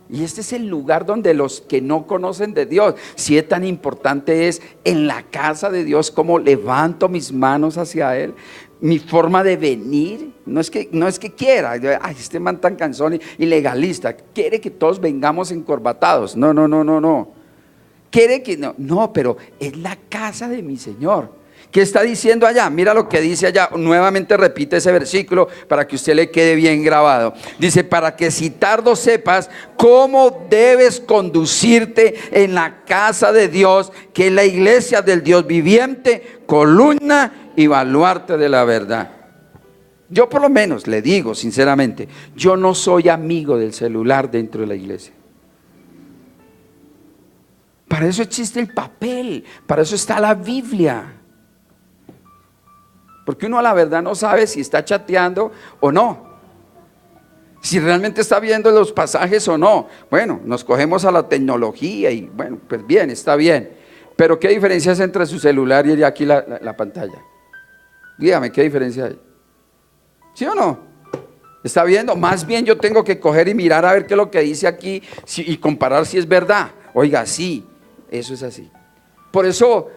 Y este es el lugar donde los que no conocen de Dios, si es tan importante es en la casa de Dios, como levanto mis manos hacia Él, mi forma de venir, no es que quiera, este man tan cansón y legalista, quiere que todos vengamos encorbatados, no, quiere que no, pero es la casa de mi Señor. ¿Qué está diciendo allá? Mira lo que dice allá. Nuevamente repite ese versículo para que usted le quede bien grabado. Dice, para que si tardo sepas cómo debes conducirte en la casa de Dios, que es la iglesia del Dios viviente, columna y baluarte de la verdad. Yo por lo menos le digo sinceramente, yo no soy amigo del celular dentro de la iglesia. Para eso existe el papel, para eso está la Biblia. Porque uno a la verdad no sabe si está chateando o no, si realmente está viendo los pasajes o no. Bueno, nos cogemos a la tecnología y bueno, pues bien, está bien. Pero ¿qué diferencia es entre su celular y aquí la pantalla? Dígame, ¿qué diferencia hay? ¿Sí o no? ¿Está viendo? Más bien yo tengo que coger y mirar a ver qué es lo que dice aquí y comparar si es verdad. Oiga, sí, eso es así. Por eso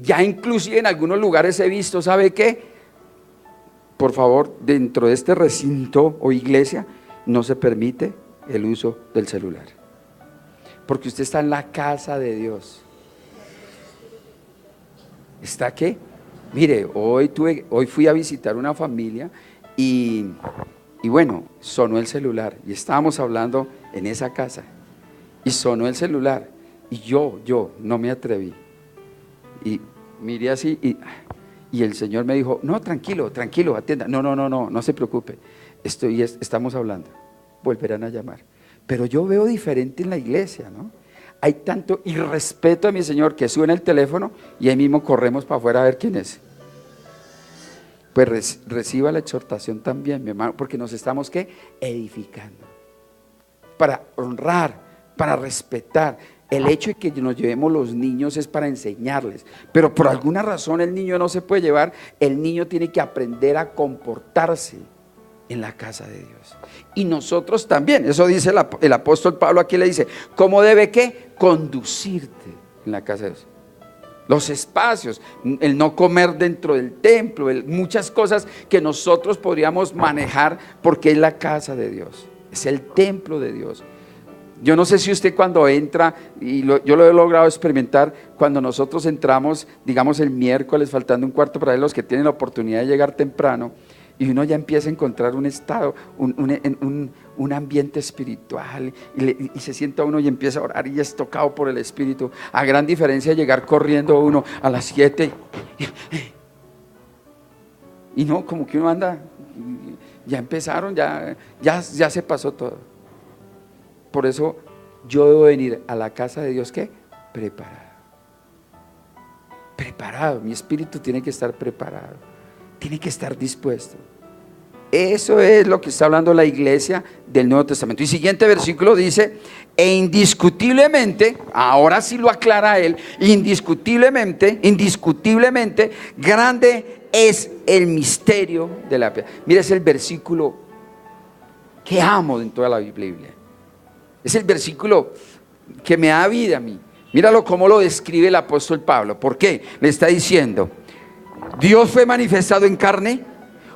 ya inclusive en algunos lugares he visto, ¿sabe qué? Por favor, dentro de este recinto o iglesia no se permite el uso del celular, porque usted está en la casa de Dios. ¿Está qué? Mire, hoy fui a visitar una familia y bueno, sonó el celular y estábamos hablando en esa casa y sonó el celular y yo no me atreví. Y miré así y el Señor me dijo, no, tranquilo, atienda. No se preocupe, estamos hablando, volverán a llamar. Pero yo veo diferente en la iglesia, ¿no? Hay tanto irrespeto a mi Señor que suena el teléfono y ahí mismo corremos para afuera a ver quién es. Pues reciba la exhortación también, mi hermano, porque nos estamos ¿qué? Edificando. Para honrar, para respetar. El hecho de que nos llevemos los niños es para enseñarles, pero por alguna razón el niño no se puede llevar. El niño tiene que aprender a comportarse en la casa de Dios. Y nosotros también, eso dice el apóstol Pablo aquí, le dice, ¿cómo debe qué? Conducirte en la casa de Dios. Los espacios, el no comer dentro del templo, muchas cosas que nosotros podríamos manejar porque es la casa de Dios, es el templo de Dios. Yo no sé si usted cuando entra, y yo lo he logrado experimentar, cuando nosotros entramos, digamos el miércoles, faltando un cuarto para los que tienen la oportunidad de llegar temprano, y uno ya empieza a encontrar un estado, un ambiente espiritual, y se sienta uno y empieza a orar y es tocado por el Espíritu, a gran diferencia de llegar corriendo uno a las 7, y no, como que uno anda, ya empezaron, ya se pasó todo. Por eso yo debo venir a la casa de Dios, ¿qué? Preparado, mi espíritu tiene que estar preparado, tiene que estar dispuesto. Eso es lo que está hablando la iglesia del Nuevo Testamento. Y siguiente versículo dice, e indiscutiblemente, ahora sí lo aclara él, indiscutiblemente, grande es el misterio de la piedad. Mira, es el versículo que amo en toda la Biblia. Es el versículo que me da vida a mí. Míralo cómo lo describe el apóstol Pablo. ¿Por qué? Le está diciendo, Dios fue manifestado en carne,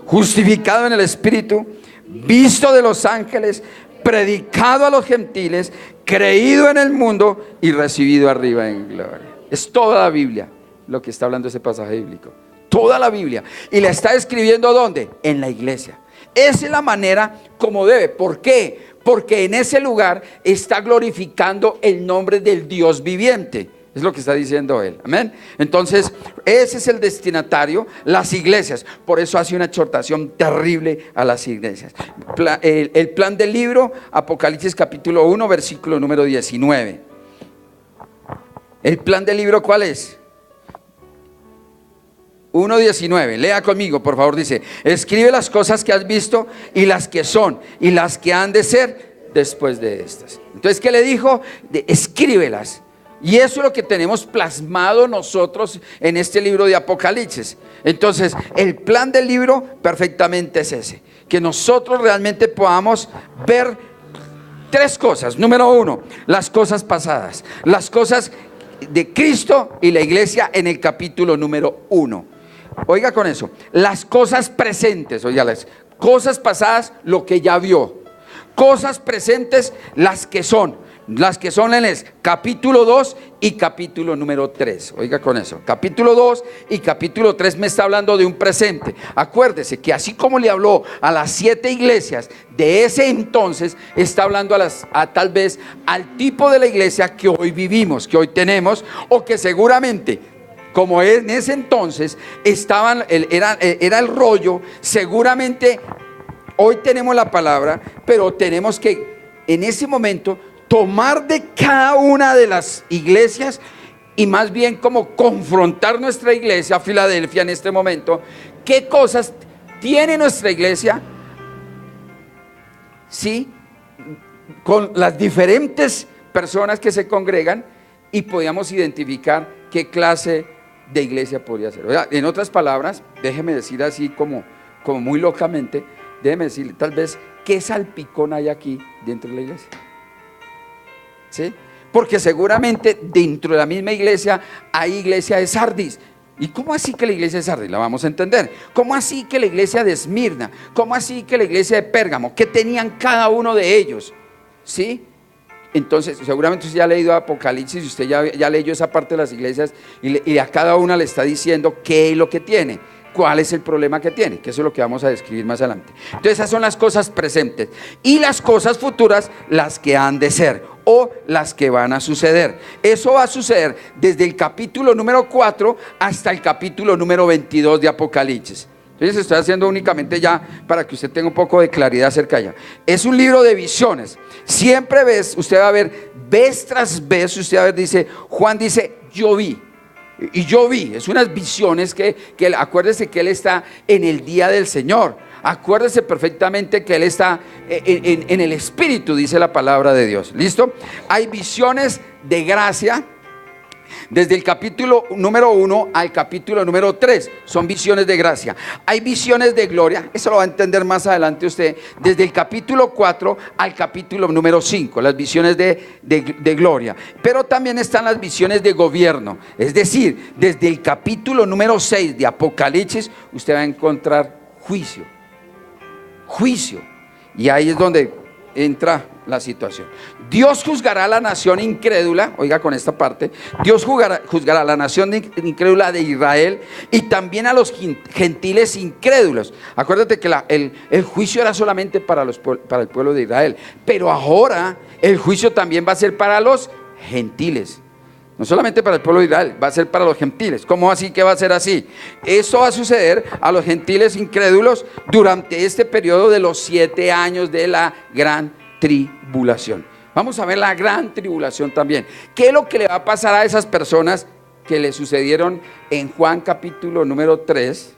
justificado en el Espíritu, visto de los ángeles, predicado a los gentiles, creído en el mundo y recibido arriba en gloria. Es toda la Biblia lo que está hablando ese pasaje bíblico. Toda la Biblia. Y la está escribiendo ¿dónde? En la iglesia. Esa es la manera como debe. ¿Por qué? Porque en ese lugar está glorificando el nombre del Dios viviente. Es lo que está diciendo él. Amén. Entonces, ese es el destinatario, las iglesias. Por eso hace una exhortación terrible a las iglesias. El plan del libro, Apocalipsis capítulo 1, versículo número 19. ¿El plan del libro cuál es? 1:19, lea conmigo, por favor. Dice: escribe las cosas que has visto y las que son y las que han de ser después de estas. Entonces, ¿qué le dijo? Escríbelas. Y eso es lo que tenemos plasmado nosotros en este libro de Apocalipsis. Entonces, el plan del libro perfectamente es ese: que nosotros realmente podamos ver tres cosas. Número uno, las cosas pasadas, las cosas de Cristo y la iglesia en el capítulo número 1. Oiga con eso, las cosas presentes, oiga, las cosas pasadas, lo que ya vio. Cosas presentes, las que son en el capítulo 2 y capítulo número 3. Oiga con eso, capítulo 2 y capítulo 3 me está hablando de un presente. Acuérdese que así como le habló a las 7 iglesias de ese entonces, está hablando tal vez al tipo de la iglesia que hoy vivimos, que hoy tenemos, o que seguramente, como en ese entonces era el rollo, seguramente hoy tenemos la palabra, pero tenemos que en ese momento tomar de cada una de las iglesias y más bien como confrontar nuestra iglesia, Filadelfia, en este momento. ¿Qué cosas tiene nuestra iglesia? Sí, con las diferentes personas que se congregan, y podíamos identificar qué clase de iglesia podría ser. O sea, en otras palabras, déjeme decir así como muy locamente, déjeme decir tal vez qué salpicón hay aquí dentro de la iglesia. ¿Sí? Porque seguramente dentro de la misma iglesia hay iglesia de Sardis. ¿Y cómo así que la iglesia de Sardis? La vamos a entender. ¿Cómo así que la iglesia de Esmirna? ¿Cómo así que la iglesia de Pérgamo? ¿Qué tenían cada uno de ellos? ¿Sí? Entonces, seguramente usted ya ha leído Apocalipsis y usted ya leyó esa parte de las iglesias y a cada una le está diciendo qué es lo que tiene, cuál es el problema que tiene, que eso es lo que vamos a describir más adelante. Entonces, esas son las cosas presentes. Y las cosas futuras, las que han de ser o las que van a suceder. Eso va a suceder desde el capítulo número 4 hasta el capítulo número 22 de Apocalipsis. Entonces estoy haciendo únicamente ya para que usted tenga un poco de claridad acerca de ella. Es un libro de visiones. Siempre usted va a ver, vez tras vez, usted va a ver, dice, Juan dice, yo vi. Y yo vi, es unas visiones que acuérdese que él está en el día del Señor. Acuérdese perfectamente que él está en el Espíritu, dice la palabra de Dios. ¿Listo? Hay visiones de gracia. Desde el capítulo número 1 al capítulo número 3 son visiones de gracia. Hay visiones de gloria, eso lo va a entender más adelante usted. Desde el capítulo 4 al capítulo número 5, las visiones de gloria. Pero también están las visiones de gobierno. Es decir, desde el capítulo número 6 de Apocalipsis, usted va a encontrar juicio. Y ahí es donde entra la situación. Dios juzgará a la nación incrédula, oiga con esta parte, Dios juzgará a la nación incrédula de Israel y también a los gentiles incrédulos. Acuérdate que el juicio era solamente para el pueblo de Israel, pero ahora el juicio también va a ser para los gentiles. No solamente para el pueblo de Israel, va a ser para los gentiles. ¿Cómo así que va a ser así? Eso va a suceder a los gentiles incrédulos durante este periodo de los 7 años de la gran tribulación. Vamos a ver la gran tribulación también. ¿Qué es lo que le va a pasar a esas personas que le sucedieron en Juan capítulo número 3?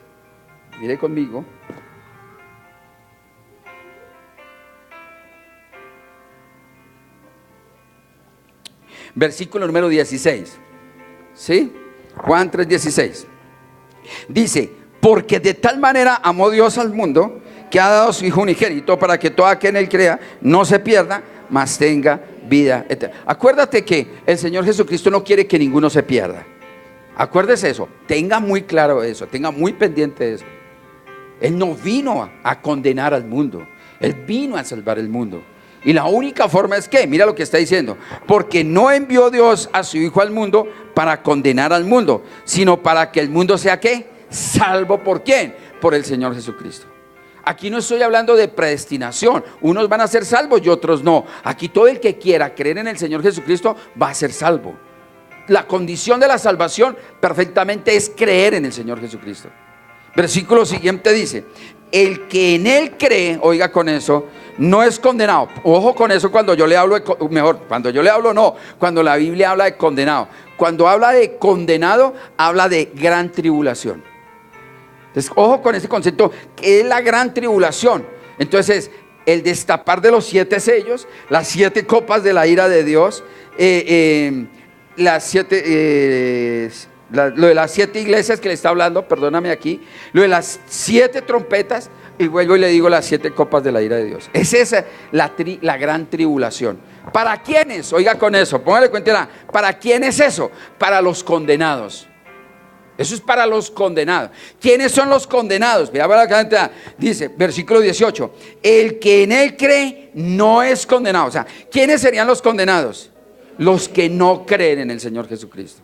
Mire conmigo. Versículo número 16. ¿Sí? Juan 3:16. Dice, porque de tal manera amó Dios al mundo, que ha dado a su Hijo unigénito, para que todo aquel en él crea no se pierda, mas tenga vida eterna. Acuérdate que el Señor Jesucristo no quiere que ninguno se pierda. Acuérdese eso, tenga muy claro eso, tenga muy pendiente eso. Él no vino a condenar al mundo, Él vino a salvar el mundo. Y la única forma es que, mira lo que está diciendo, porque no envió Dios a su Hijo al mundo para condenar al mundo, sino para que el mundo sea ¿qué? Salvo. ¿Por quién? Por el Señor Jesucristo. Aquí no estoy hablando de predestinación, unos van a ser salvos y otros no. Aquí todo el que quiera creer en el Señor Jesucristo va a ser salvo. la condición de la salvación perfectamente es creer en el Señor Jesucristo. Versículo siguiente dice: el que en Él cree, oiga con eso, no es condenado. Ojo con eso cuando yo le hablo, cuando yo le hablo no, cuando la Biblia habla de condenado. Cuando habla de condenado, habla de gran tribulación. Entonces, ojo con ese concepto, que es la gran tribulación. Entonces, el destapar de los 7 sellos, las 7 copas de la ira de Dios, las 7... lo de las 7 iglesias que le está hablando, perdóname aquí, lo de las 7 trompetas, y vuelvo y le digo las 7 copas de la ira de Dios. Es esa la gran tribulación. ¿Para quiénes? Oiga con eso, póngale cuenta. ¿Para quién es eso? Para los condenados. Eso es para los condenados. ¿Quiénes son los condenados? Vea la cantidad. Dice, versículo 18: el que en Él cree no es condenado. O sea, ¿quiénes serían los condenados? Los que no creen en el Señor Jesucristo.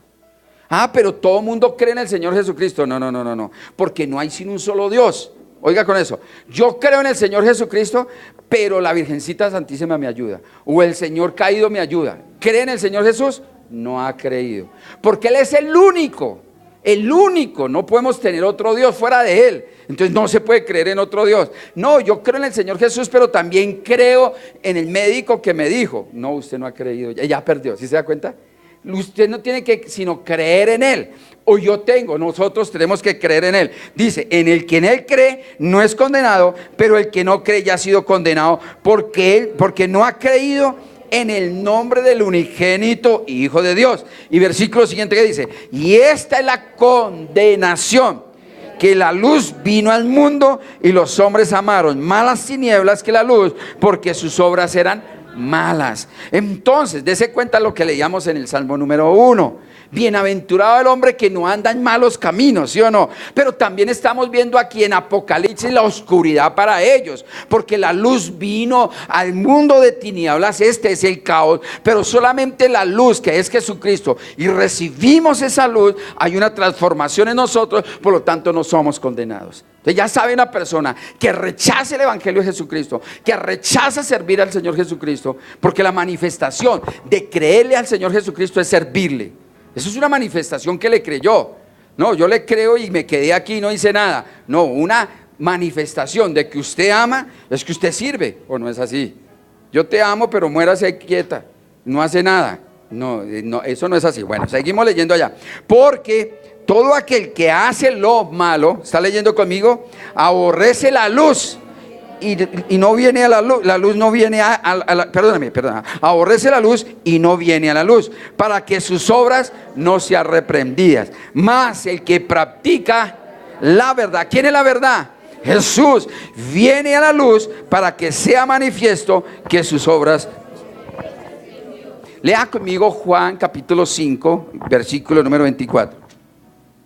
Ah, pero todo mundo cree en el Señor Jesucristo. No, porque no hay sino un solo Dios. Oiga con eso, yo creo en el Señor Jesucristo, pero la Virgencita Santísima me ayuda, o el Señor caído me ayuda. ¿Cree en el Señor Jesús? No ha creído, porque Él es el único, no podemos tener otro Dios fuera de Él. Entonces no se puede creer en otro Dios. No, yo creo en el Señor Jesús, pero también creo en el médico que me dijo. No, usted no ha creído, ya perdió. ¿Sí se da cuenta? Usted no tiene que sino creer en Él. O nosotros tenemos que creer en Él. Dice, en el que en Él cree no es condenado, pero el que no cree ya ha sido condenado, porque no ha creído en el nombre del unigénito Hijo de Dios. Y versículo siguiente que dice: y esta es la condenación, que la luz vino al mundo y los hombres amaron más las tinieblas que la luz, porque sus obras eran malas. Entonces, dése cuenta lo que leíamos en el Salmo número 1. Bienaventurado el hombre que no anda en malos caminos, ¿sí o no? Pero también estamos viendo aquí en Apocalipsis la oscuridad para ellos, porque la luz vino al mundo de tinieblas. Este es el caos, pero solamente la luz, que es Jesucristo, y recibimos esa luz, hay una transformación en nosotros, por lo tanto no somos condenados. Entonces ya sabe, una persona que rechaza el Evangelio de Jesucristo, que rechaza servir al Señor Jesucristo, porque la manifestación de creerle al Señor Jesucristo es servirle. Eso es una manifestación que le creyó. No, yo le creo y me quedé aquí y no hice nada. No, una manifestación de que usted ama es que usted sirve. ¿O no es así? Yo te amo, pero muérase quieta, no hace nada. No, eso no es así. Bueno, seguimos leyendo allá. Porque todo aquel que hace lo malo, ¿está leyendo conmigo? Aborrece la luz y no viene a la luz. La luz no viene perdóname, aborrece la luz y no viene a la luz, para que sus obras no sean reprendidas. Mas el que practica la verdad, ¿quién es la verdad? Jesús, viene a la luz para que sea manifiesto que sus obras. Lea conmigo Juan capítulo 5, versículo número 24.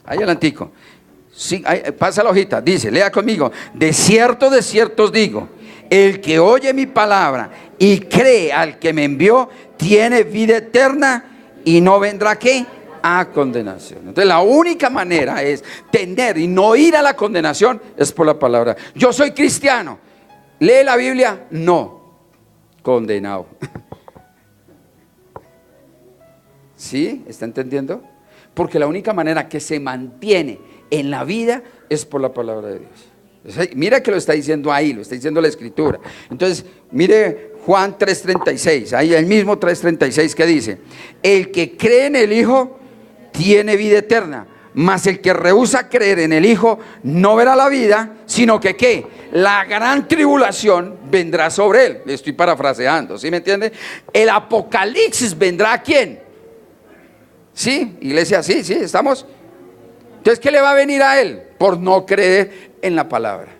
Ahí adelantico. Sí, pasa la hojita, dice, lea conmigo: de cierto os digo, el que oye mi palabra y cree al que me envió, tiene vida eterna y no vendrá ¿qué? A condenación. Entonces la única manera es tener y no ir a la condenación es por la palabra. Yo soy cristiano, ¿lee la Biblia? No, condenado. ¿Sí? ¿Está entendiendo? Porque la única manera que se mantiene en la vida es por la palabra de Dios. Mira que lo está diciendo ahí, lo está diciendo la Escritura. Entonces, mire Juan 3:36, ahí el mismo 3:36 que dice: el que cree en el Hijo tiene vida eterna, mas el que rehúsa creer en el Hijo no verá la vida, sino que ¿qué? La gran tribulación vendrá sobre él. Le estoy parafraseando, ¿sí me entiende? El apocalipsis vendrá ¿a quién? ¿Sí, iglesia? Sí, estamos. Entonces, ¿qué le va a venir a él? Por no creer en la palabra.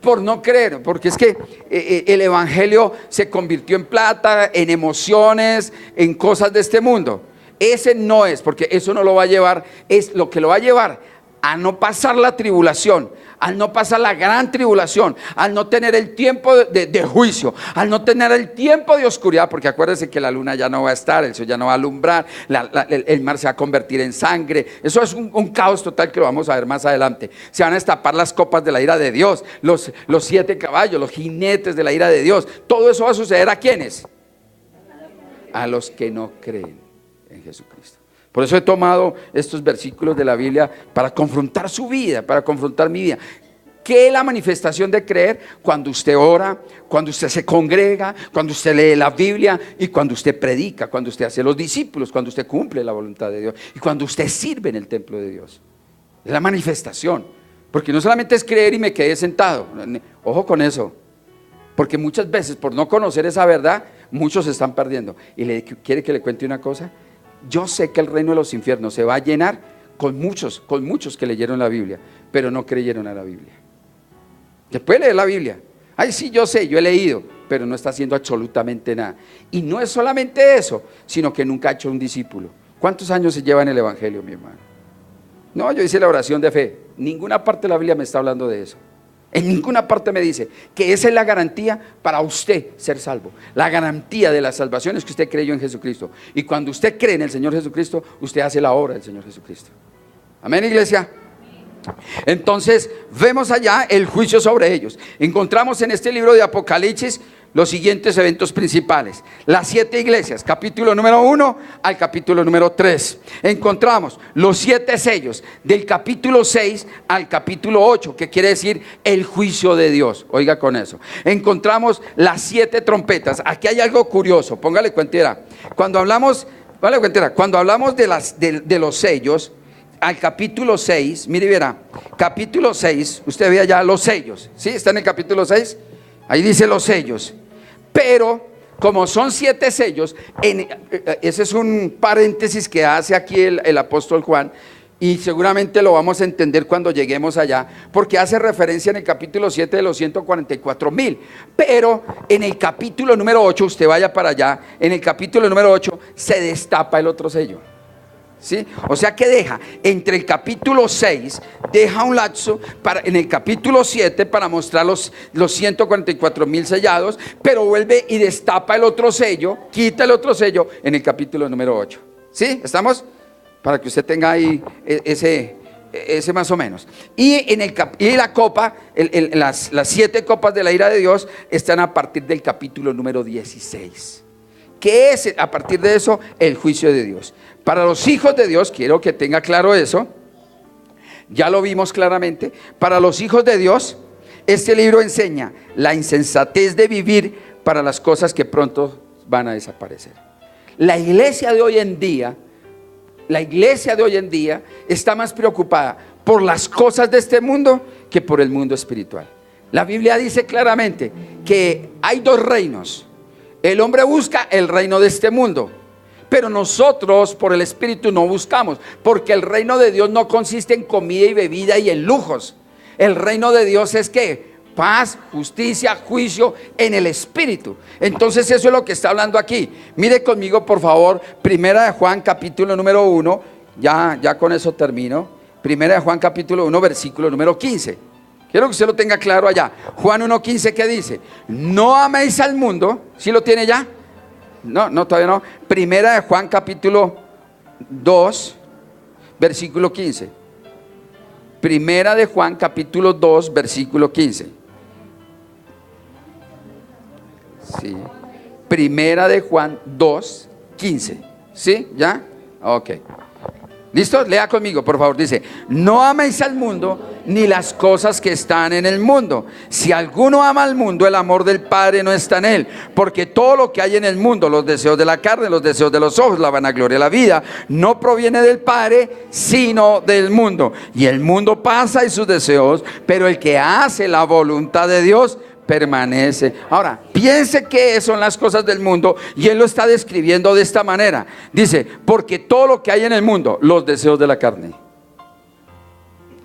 Por no creer, porque es que el Evangelio se convirtió en plata, en emociones, en cosas de este mundo. Ese no es, porque eso no lo va a llevar, es lo que lo va a llevar a no pasar la tribulación, al no pasar la gran tribulación, al no tener el tiempo de juicio, al no tener el tiempo de oscuridad, porque acuérdense que la luna ya no va a estar, el sol ya no va a alumbrar, el mar se va a convertir en sangre. Eso es un caos total que lo vamos a ver más adelante. Se van a destapar las copas de la ira de Dios, los 7 caballos, los jinetes de la ira de Dios. Todo eso va a suceder ¿a quiénes? A los que no creen en Jesucristo. Por eso he tomado estos versículos de la Biblia para confrontar su vida, para confrontar mi vida. ¿Qué es la manifestación de creer? Cuando usted ora, cuando usted se congrega, cuando usted lee la Biblia y cuando usted predica, cuando usted hace los discípulos, cuando usted cumple la voluntad de Dios y cuando usted sirve en el templo de Dios. Es la manifestación, porque no solamente es creer y me quedé sentado. Ojo con eso, porque muchas veces por no conocer esa verdad, muchos se están perdiendo. Y quiere que le cuente una cosa. Yo sé que el reino de los infiernos se va a llenar con muchos que leyeron la Biblia, pero no creyeron a la Biblia. Después de leer la Biblia, ay sí, yo sé, yo he leído, pero no está haciendo absolutamente nada. Y no es solamente eso, sino que nunca ha hecho un discípulo. ¿Cuántos años se lleva en el Evangelio, mi hermano? No, yo hice la oración de fe. Ninguna parte de la Biblia me está hablando de eso. En ninguna parte me dice que esa es la garantía para usted ser salvo. La garantía de la salvación es que usted creyó en Jesucristo. Y cuando usted cree en el Señor Jesucristo, usted hace la obra del Señor Jesucristo. Amén, iglesia. Entonces vemos allá el juicio sobre ellos. Encontramos en este libro de Apocalipsis los siguientes eventos principales: las 7 iglesias, capítulo número 1 al capítulo número 3. Encontramos los 7 sellos del capítulo 6 al capítulo 8, que quiere decir el juicio de Dios. Oiga con eso. Encontramos las 7 trompetas. Aquí hay algo curioso, póngale cuentera. Cuando hablamos de los sellos, al capítulo 6, mire y verá, capítulo 6, usted ve allá los sellos, ¿sí? Está en el capítulo 6, ahí dice los sellos, pero como son 7 sellos, ese es un paréntesis que hace aquí el apóstol Juan, y seguramente lo vamos a entender cuando lleguemos allá, porque hace referencia en el capítulo 7 de los 144,000, pero en el capítulo número 8, usted vaya para allá, en el capítulo número 8 se destapa el otro sello. ¿Sí? O sea que deja entre el capítulo 6, deja un lapso en el capítulo 7 para mostrar los 144,000 sellados, pero vuelve y destapa el otro sello, quita el otro sello en el capítulo número 8. ¿Sí? ¿Estamos? Para que usted tenga ahí ese más o menos. Y la copa, las 7 copas de la ira de Dios están a partir del capítulo número 16. ¿Qué es a partir de eso? El juicio de Dios. Para los hijos de Dios, quiero que tenga claro eso, ya lo vimos claramente. Para los hijos de Dios, este libro enseña la insensatez de vivir para las cosas que pronto van a desaparecer. La iglesia de hoy en día está más preocupada por las cosas de este mundo que por el mundo espiritual. La Biblia dice claramente que hay 2 reinos. El hombre busca el reino de este mundo, pero nosotros por el Espíritu no buscamos, porque el reino de Dios no consiste en comida y bebida y en lujos. El reino de Dios es ¿qué? Paz, justicia, juicio en el Espíritu. Entonces eso es lo que está hablando aquí. Mire conmigo por favor, Primera de Juan capítulo número 1, ya con eso termino. Primera de Juan capítulo 1 versículo número 15. Quiero que usted lo tenga claro allá. Juan 1:15, ¿qué dice? No améis al mundo. ¿Sí lo tiene ya? No, todavía no. Primera de Juan capítulo 2, versículo 15. Primera de Juan capítulo 2, versículo 15. Sí. Primera de Juan 2, 15. ¿Sí? ¿Ya? Ok. ¿Listo? Lea conmigo, por favor. Dice: no améis al mundo ni las cosas que están en el mundo. Si alguno ama al mundo, el amor del Padre no está en él. Porque todo lo que hay en el mundo, los deseos de la carne, los deseos de los ojos, la vanagloria de la vida, no proviene del Padre, sino del mundo. Y el mundo pasa y sus deseos, pero el que hace la voluntad de Dios permanece. Ahora, piense que son las cosas del mundo, y él lo está describiendo de esta manera. Dice: porque todo lo que hay en el mundo, los deseos de la carne.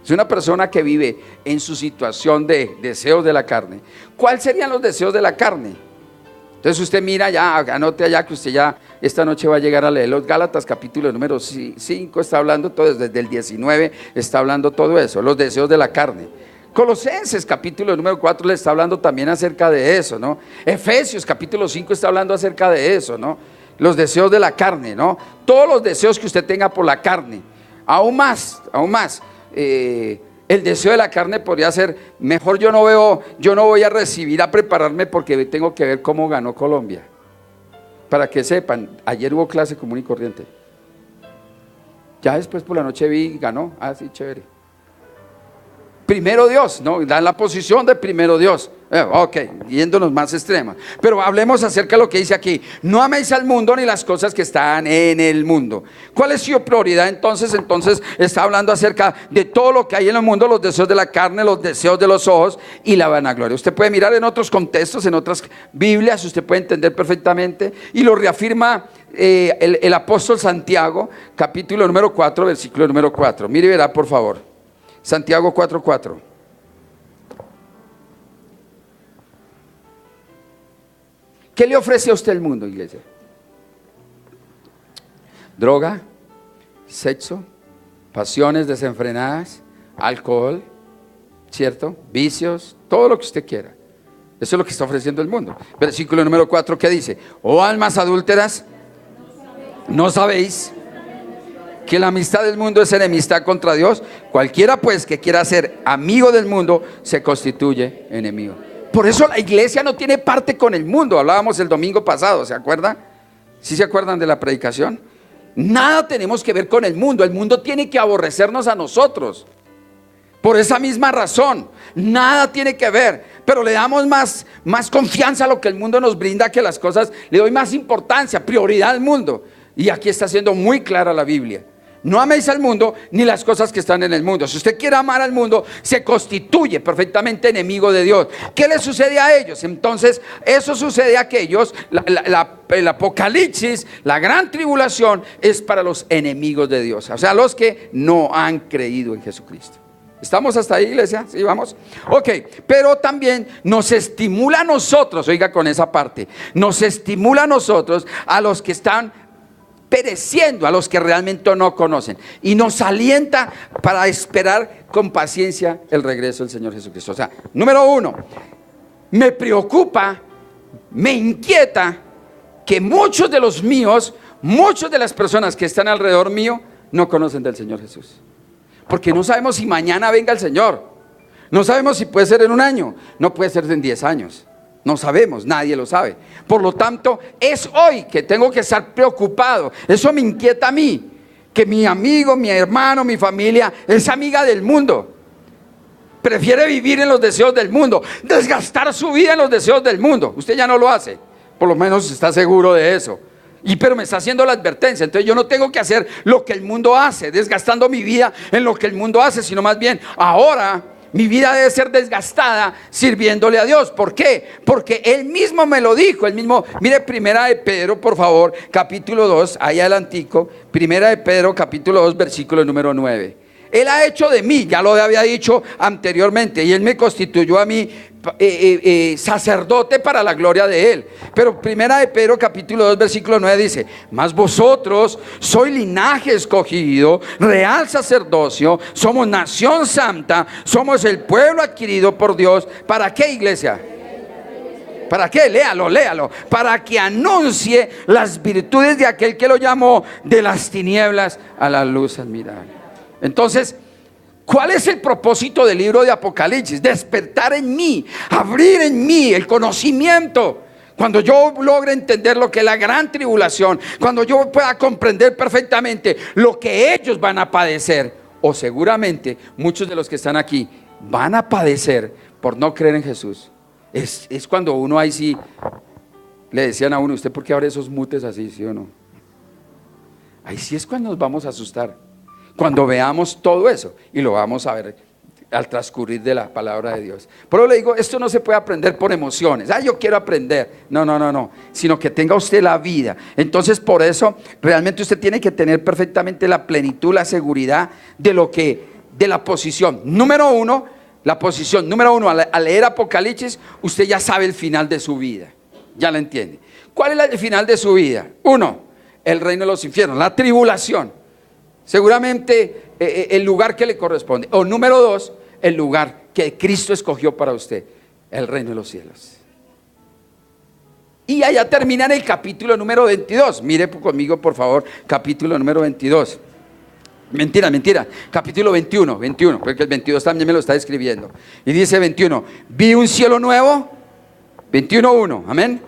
Si una persona que vive en su situación de deseos de la carne, ¿cuáles serían los deseos de la carne? Entonces usted mira ya, anote allá que usted ya esta noche va a llegar a leer los Gálatas capítulo número 5, está hablando todo, desde el 19 está hablando todo eso, los deseos de la carne. Colosenses capítulo número 4 le está hablando también acerca de eso, ¿no? Efesios capítulo 5 está hablando acerca de eso, ¿no? Los deseos de la carne, ¿no? Todos los deseos que usted tenga por la carne. Aún más, el deseo de la carne podría ser: mejor yo no voy a recibir a prepararme porque tengo que ver cómo ganó Colombia. Para que sepan, ayer hubo clase común y corriente. Ya después por la noche vi y ganó. Ah, sí, chévere. Primero Dios, ¿no? Da la posición de primero Dios. Ok, yéndonos más extrema. Pero hablemos acerca de lo que dice aquí. No améis al mundo ni las cosas que están en el mundo. ¿Cuál es su prioridad entonces? Entonces está hablando acerca de todo lo que hay en el mundo, los deseos de la carne, los deseos de los ojos y la vanagloria. Usted puede mirar en otros contextos, en otras Biblias, usted puede entender perfectamente. Y lo reafirma el apóstol Santiago, capítulo número 4, versículo número 4. Mire y verá, por favor. Santiago 4:4. ¿Qué le ofrece a usted el mundo, iglesia? Droga, sexo, pasiones desenfrenadas, alcohol, ¿cierto? Vicios, todo lo que usted quiera. Eso es lo que está ofreciendo el mundo. Versículo número 4, ¿qué dice? Oh almas adúlteras, ¿no sabéis que la amistad del mundo es enemistad contra Dios? Cualquiera pues que quiera ser amigo del mundo se constituye enemigo. Por eso la iglesia no tiene parte con el mundo. Hablábamos el domingo pasado, ¿se acuerdan? ¿Sí se acuerdan de la predicación? Nada tenemos que ver con el mundo. El mundo tiene que aborrecernos a nosotros. Por esa misma razón, nada tiene que ver. Pero le damos más confianza a lo que el mundo nos brinda que las cosas. Le doy más importancia, prioridad al mundo. Y aquí está siendo muy clara la Biblia. No améis al mundo ni las cosas que están en el mundo. Si usted quiere amar al mundo, se constituye perfectamente enemigo de Dios. ¿Qué le sucede a ellos? Entonces, eso sucede a aquellos, el Apocalipsis, la gran tribulación es para los enemigos de Dios. O sea, los que no han creído en Jesucristo. ¿Estamos hasta ahí, iglesia? ¿Sí, vamos? Ok, pero también nos estimula a nosotros, oiga con esa parte, nos estimula a nosotros, a los que están pereciendo, a los que realmente no conocen, y nos alienta para esperar con paciencia el regreso del Señor Jesucristo. O sea, número uno, me preocupa, me inquieta que muchos de los míos, muchas de las personas que están alrededor mío no conocen del Señor Jesús, porque no sabemos si mañana venga el Señor, no sabemos si puede ser en un año, no puede ser en 10 años. No sabemos, nadie lo sabe. Por lo tanto, es hoy que tengo que estar preocupado. Eso me inquieta a mí, que mi amigo, mi hermano, mi familia es amiga del mundo. Prefiere vivir en los deseos del mundo, desgastar su vida en los deseos del mundo. Usted ya no lo hace, por lo menos está seguro de eso. Pero me está haciendo la advertencia. Entonces yo no tengo que hacer lo que el mundo hace, desgastando mi vida en lo que el mundo hace, sino más bien ahora mi vida debe ser desgastada sirviéndole a Dios. ¿Por qué? Porque Él mismo me lo dijo. Él mismo, mire, Primera de Pedro, por favor, capítulo 2, ahí adelantico. Primera de Pedro, capítulo 2, versículo número 9. Él ha hecho de mí, ya lo había dicho anteriormente, y Él me constituyó a mí sacerdote para la gloria de Él. Pero Primera de Pedro capítulo 2 versículo 9 dice: mas vosotros sois linaje escogido, real sacerdocio, somos nación santa, somos el pueblo adquirido por Dios. ¿Para qué, iglesia? ¿Para qué? Léalo. Para que anuncie las virtudes de aquel que lo llamó de las tinieblas a la luz admirable. Entonces, ¿cuál es el propósito del libro de Apocalipsis? Despertar en mí, abrir en mí el conocimiento. Cuando yo logre entender lo que es la gran tribulación, cuando yo pueda comprender perfectamente lo que ellos van a padecer, o seguramente muchos de los que están aquí van a padecer por no creer en Jesús. Es cuando uno ahí sí, le decían a uno: ¿usted por qué abre esos mutes así, sí o no? Ahí sí es cuando nos vamos a asustar. Cuando veamos todo eso, y lo vamos a ver al transcurrir de la palabra de Dios. Pero le digo, esto no se puede aprender por emociones. Yo quiero aprender. No, sino que tenga usted la vida. Entonces, por eso, realmente usted tiene que tener perfectamente la plenitud, la seguridad de la posición. Número uno, la posición. Número uno, al leer Apocalipsis, usted ya sabe el final de su vida. Ya la entiende. ¿Cuál es el final de su vida? Uno, el reino de los infiernos, la tribulación. Seguramente el lugar que le corresponde. O número dos, el lugar que Cristo escogió para usted, el reino de los cielos. Y allá termina en el capítulo número 22. Mire conmigo, por favor, capítulo número 22. Mentira, capítulo 21, porque el 22 también me lo está escribiendo. Y dice 21, vi un cielo nuevo, 21:1, amén.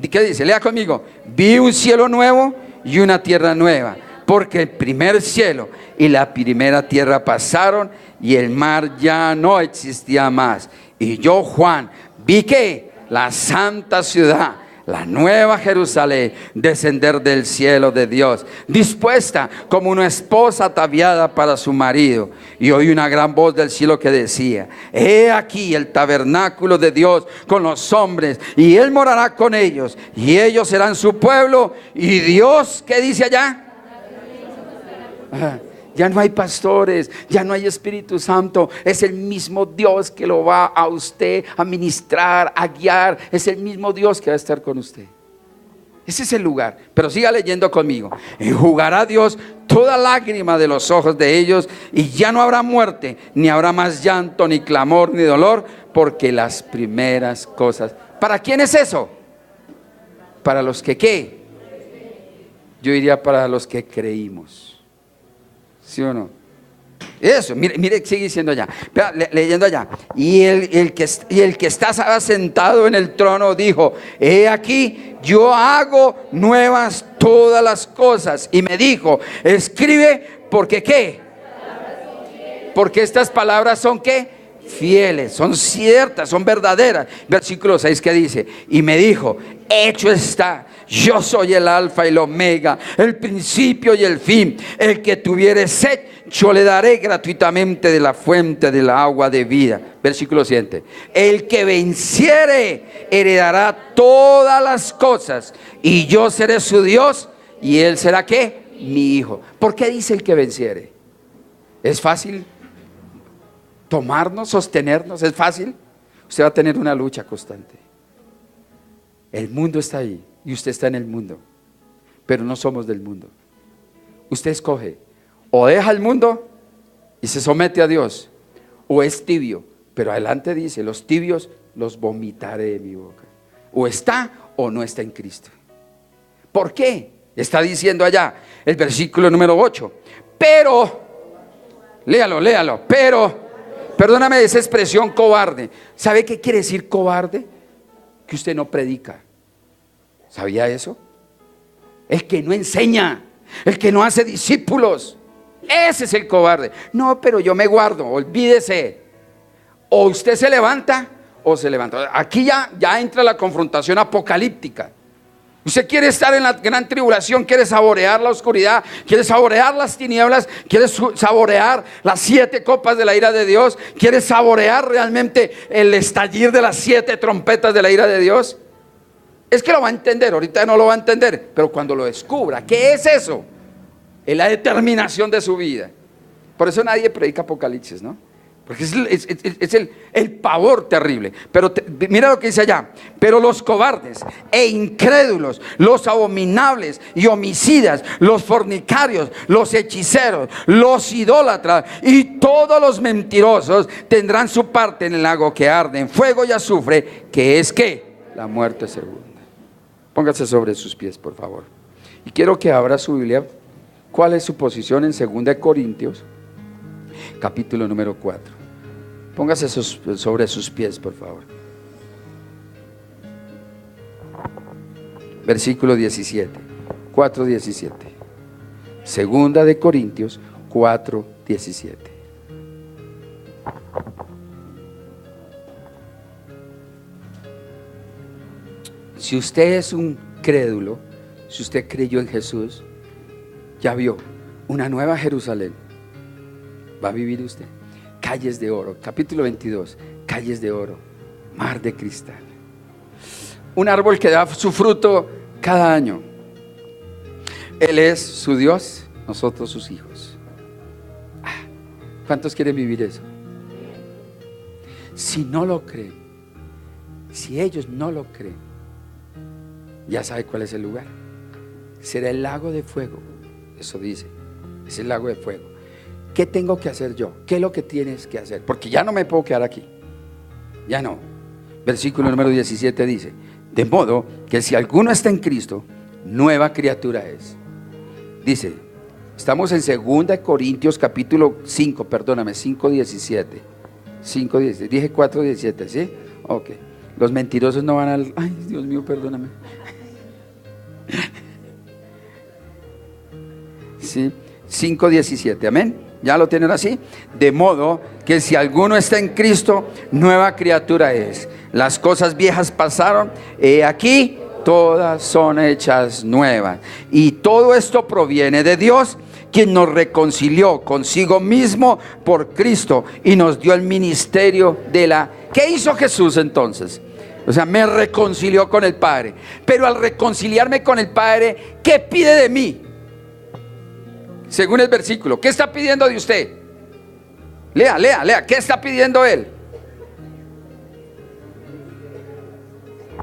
¿Qué dice? Lea conmigo. Vi un cielo nuevo y una tierra nueva, porque el primer cielo y la primera tierra pasaron y el mar ya no existía más. Y yo, Juan, vi que la santa ciudad, la nueva Jerusalén, descender del cielo de Dios, dispuesta como una esposa ataviada para su marido. Y oí una gran voz del cielo que decía: he aquí el tabernáculo de Dios con los hombres, y Él morará con ellos, y ellos serán su pueblo, y Dios, ¿qué dice allá? Ya no hay pastores, ya no hay Espíritu Santo. Es el mismo Dios que lo va a usted a ministrar, a guiar. Es el mismo Dios que va a estar con usted. Ese es el lugar. Pero siga leyendo conmigo. Enjugará Dios toda lágrima de los ojos de ellos, y ya no habrá muerte, ni habrá más llanto, ni clamor, ni dolor, porque las primeras cosas. ¿Para quién es eso? Para los que ¿qué? Yo diría para los que creímos. ¿Sí o no? Eso, mire, sigue diciendo allá, leyendo allá. Y el que está sentado en el trono dijo: he aquí, yo hago nuevas todas las cosas. Y me dijo: escribe, porque ¿qué? Porque estas palabras son ¿qué? Fieles, son ciertas, son verdaderas. Versículo 6 que dice: y me dijo: hecho está, yo soy el alfa y el omega, el principio y el fin. El que tuviere sed, yo le daré gratuitamente de la fuente del agua de vida. Versículo 7: el que venciere heredará todas las cosas, y yo seré su Dios, y él será ¿qué? Mi hijo. ¿Por qué dice el que venciere? ¿Es fácil tomarnos, sostenernos? ¿Es fácil? Usted va a tener una lucha constante. El mundo está ahí y usted está en el mundo, pero no somos del mundo. Usted escoge: o deja el mundo y se somete a Dios, o es tibio. Pero adelante dice: los tibios los vomitaré de mi boca. O está o no está en Cristo. ¿Por qué? Está diciendo allá el versículo número 8. Pero, léalo, pero, perdóname esa expresión cobarde. ¿Sabe qué quiere decir cobarde? Que usted no predica. ¿Sabía eso? El que no enseña, el que no hace discípulos, ese es el cobarde. No, pero yo me guardo, olvídese. O usted se levanta o se levanta. Aquí ya entra la confrontación apocalíptica. Usted quiere estar en la gran tribulación, quiere saborear la oscuridad, quiere saborear las tinieblas, quiere saborear las 7 copas de la ira de Dios, quiere saborear realmente el estallir de las 7 trompetas de la ira de Dios. Es que lo va a entender, ahorita no lo va a entender, pero cuando lo descubra, ¿qué es eso? Es la determinación de su vida. Por eso nadie predica Apocalipsis, ¿no? Porque es el pavor terrible. Pero mira lo que dice allá: pero los cobardes e incrédulos, los abominables y homicidas, los fornicarios, los hechiceros, los idólatras y todos los mentirosos tendrán su parte en el lago que arde en fuego y azufre, que es ¿qué? La muerte segunda. Póngase sobre sus pies, por favor. Y quiero que abra su Biblia. ¿Cuál es su posición en 2 Corintios, capítulo número 4? Póngase sobre sus pies, por favor. Versículo 17. 4:17. 2 Corintios 4:17. Si usted es un crédulo, si usted creyó en Jesús, ya vio una nueva Jerusalén. Va a vivir usted. Calles de oro, capítulo 22, calles de oro, mar de cristal. Un árbol que da su fruto cada año. Él es su Dios, nosotros sus hijos. ¿Cuántos quieren vivir eso? Si no lo creen, si ellos no lo creen, ya sabe cuál es el lugar. Será el lago de fuego. Eso dice, es el lago de fuego. ¿Qué tengo que hacer yo? ¿Qué es lo que tienes que hacer? Porque ya no me puedo quedar aquí. Ya no. Versículo número 17 dice: de modo que si alguno está en Cristo, nueva criatura es. Dice, estamos en 2 Corintios capítulo 5, perdóname, 5:17. 5:17, dije 4:17, ¿sí? Ok. Los mentirosos no van al... Ay, Dios mío, perdóname. ¿sí? 5:17, amén. ¿Ya lo tienen así? De modo que si alguno está en Cristo, nueva criatura es. Las cosas viejas pasaron, he aquí, todas son hechas nuevas. Y todo esto proviene de Dios, quien nos reconcilió consigo mismo por Cristo y nos dio el ministerio de la... ¿Qué hizo Jesús entonces? O sea, me reconcilió con el Padre. Pero al reconciliarme con el Padre, ¿qué pide de mí? Según el versículo, ¿qué está pidiendo de usted? Lea, ¿qué está pidiendo él?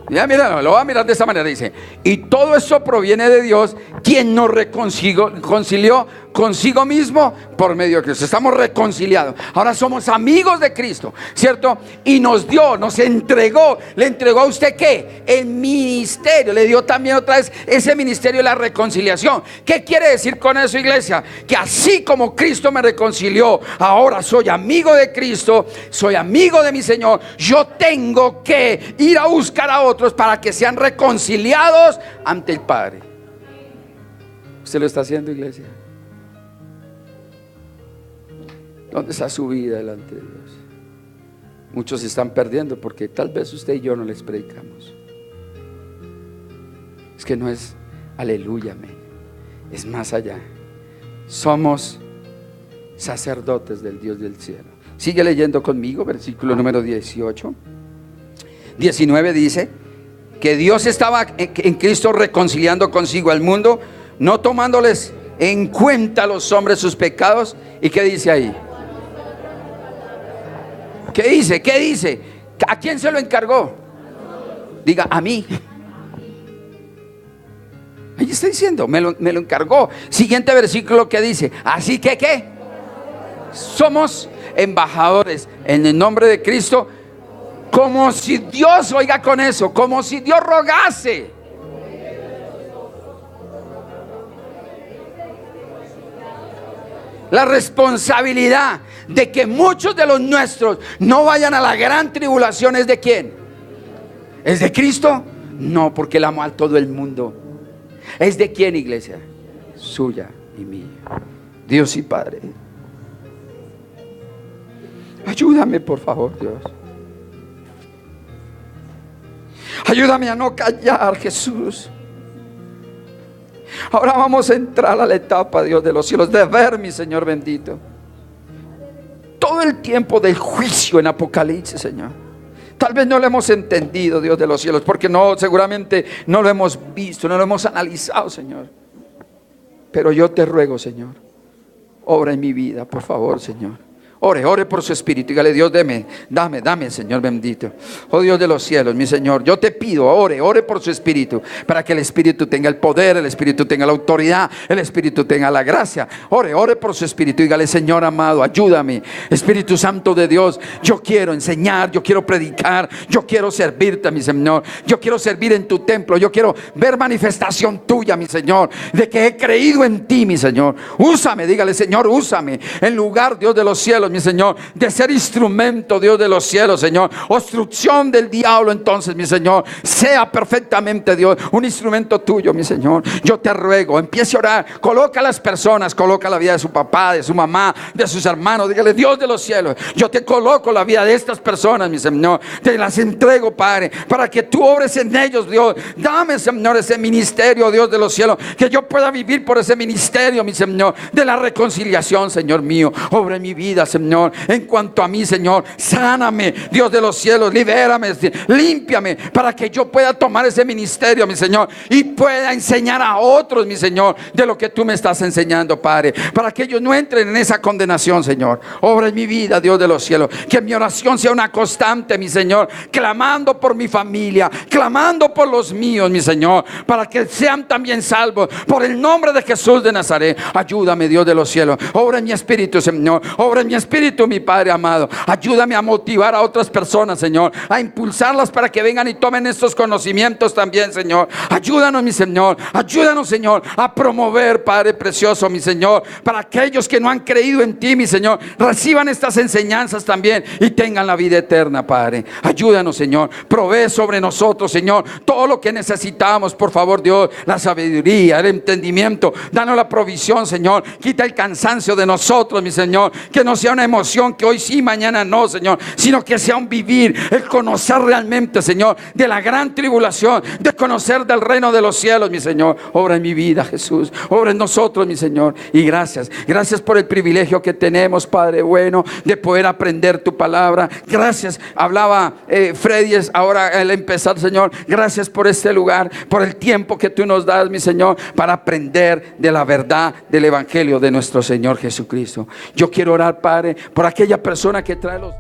Ya, mira, lo va a mirar de esta manera, dice: y todo eso proviene de Dios, quien nos reconcilió consigo mismo por medio de Cristo. Estamos reconciliados, ahora somos amigos de Cristo, ¿cierto? Y nos dio, nos entregó, le entregó a usted ¿qué? El ministerio, le dio también otra vez ese ministerio de la reconciliación. ¿Qué quiere decir con eso, iglesia? Que así como Cristo me reconcilió, ahora soy amigo de Cristo, soy amigo de mi Señor. Yo tengo que ir a buscar a otros para que sean reconciliados ante el Padre. ¿Usted lo está haciendo, iglesia? ¿Dónde está su vida delante de Dios? Muchos se están perdiendo porque tal vez usted y yo no les predicamos. Es que no es aleluya, amén. Es más allá. Somos sacerdotes del Dios del cielo. Sigue leyendo conmigo, versículo número 18. 19 dice que Dios estaba en Cristo reconciliando consigo al mundo, no tomándoles en cuenta a los hombres sus pecados. ¿Y qué dice ahí? ¿Qué dice? ¿Qué dice? ¿A quién se lo encargó? Diga, a mí. Ahí está diciendo, me lo encargó. Siguiente versículo que dice: así que ¿qué? Somos embajadores en el nombre de Cristo, como si Dios, oiga con eso, como si Dios rogase. La responsabilidad de que muchos de los nuestros no vayan a la gran tribulación es de ¿quién? ¿Es de Cristo? No, porque Él amó a todo el mundo. ¿Es de quién, iglesia? Suya y mía. Dios y Padre. Ayúdame, por favor, Dios. Ayúdame a no callar, Jesús. Ahora vamos a entrar a la etapa, Dios de los cielos, de ver, mi Señor bendito, todo el tiempo del juicio en Apocalipsis, Señor. Tal vez no lo hemos entendido, Dios de los cielos, porque seguramente no lo hemos visto, no lo hemos analizado, Señor. Pero yo te ruego, Señor, obra en mi vida, por favor, Señor. Ore por su espíritu. Dígale: Dios, dame, Señor bendito. Oh Dios de los cielos, mi Señor, yo te pido, ore por su espíritu, para que el espíritu tenga el poder, el espíritu tenga la autoridad, el espíritu tenga la gracia. Ore por su espíritu. Dígale: Señor amado, ayúdame, Espíritu Santo de Dios. Yo quiero enseñar, yo quiero predicar, yo quiero servirte, mi Señor. Yo quiero servir en tu templo, yo quiero ver manifestación tuya, mi Señor, de que he creído en ti, mi Señor. Úsame, dígale: Señor, úsame, en lugar, Dios de los cielos, mi Señor, de ser instrumento, Dios de los cielos, Señor. Obstrucción del diablo, entonces, mi Señor, sea perfectamente, Dios, un instrumento tuyo, mi Señor. Yo te ruego, empiece a orar, coloca a las personas, coloca la vida de su papá, de su mamá, de sus hermanos. Dígale: Dios de los cielos, yo te coloco la vida de estas personas, mi Señor. Te las entrego, Padre, para que tú obres en ellos, Dios. Dame, Señor, ese ministerio, Dios de los cielos, que yo pueda vivir por ese ministerio, mi Señor, de la reconciliación, Señor mío. Obra en mi vida, Señor. En cuanto a mí, Señor, sáname, Dios de los cielos, libérame, límpiame, para que yo pueda tomar ese ministerio, mi Señor, y pueda enseñar a otros, mi Señor, de lo que tú me estás enseñando, Padre, para que ellos no entren en esa condenación, Señor. Obra en mi vida, Dios de los cielos, que mi oración sea una constante, mi Señor, clamando por mi familia, clamando por los míos, mi Señor, para que sean también salvos por el nombre de Jesús de Nazaret. Ayúdame, Dios de los cielos. Obra en mi espíritu, Señor. Obra en mi espíritu, Espíritu, mi Padre amado, ayúdame a motivar a otras personas, Señor, a impulsarlas para que vengan y tomen estos conocimientos también, Señor. Ayúdanos, mi Señor, ayúdanos, Señor, a promover, Padre precioso, mi Señor, para aquellos que no han creído en ti, mi Señor, reciban estas enseñanzas también y tengan la vida eterna, Padre. Ayúdanos, Señor, provee sobre nosotros, Señor, todo lo que necesitamos, por favor, Dios, la sabiduría, el entendimiento, danos la provisión, Señor, quita el cansancio de nosotros, mi Señor, que no sea una emoción que hoy sí, mañana no, Señor, sino que sea un vivir, el conocer realmente, Señor, de la gran tribulación, de conocer del reino de los cielos, mi Señor. Obra en mi vida, Jesús, obra en nosotros, mi Señor, y gracias por el privilegio que tenemos, Padre bueno, de poder aprender tu palabra. Gracias, hablaba Freddy ahora al empezar, Señor, gracias por este lugar, por el tiempo que tú nos das, mi Señor, para aprender de la verdad del evangelio de nuestro Señor Jesucristo. Yo quiero orar, Padre, por aquella persona que trae los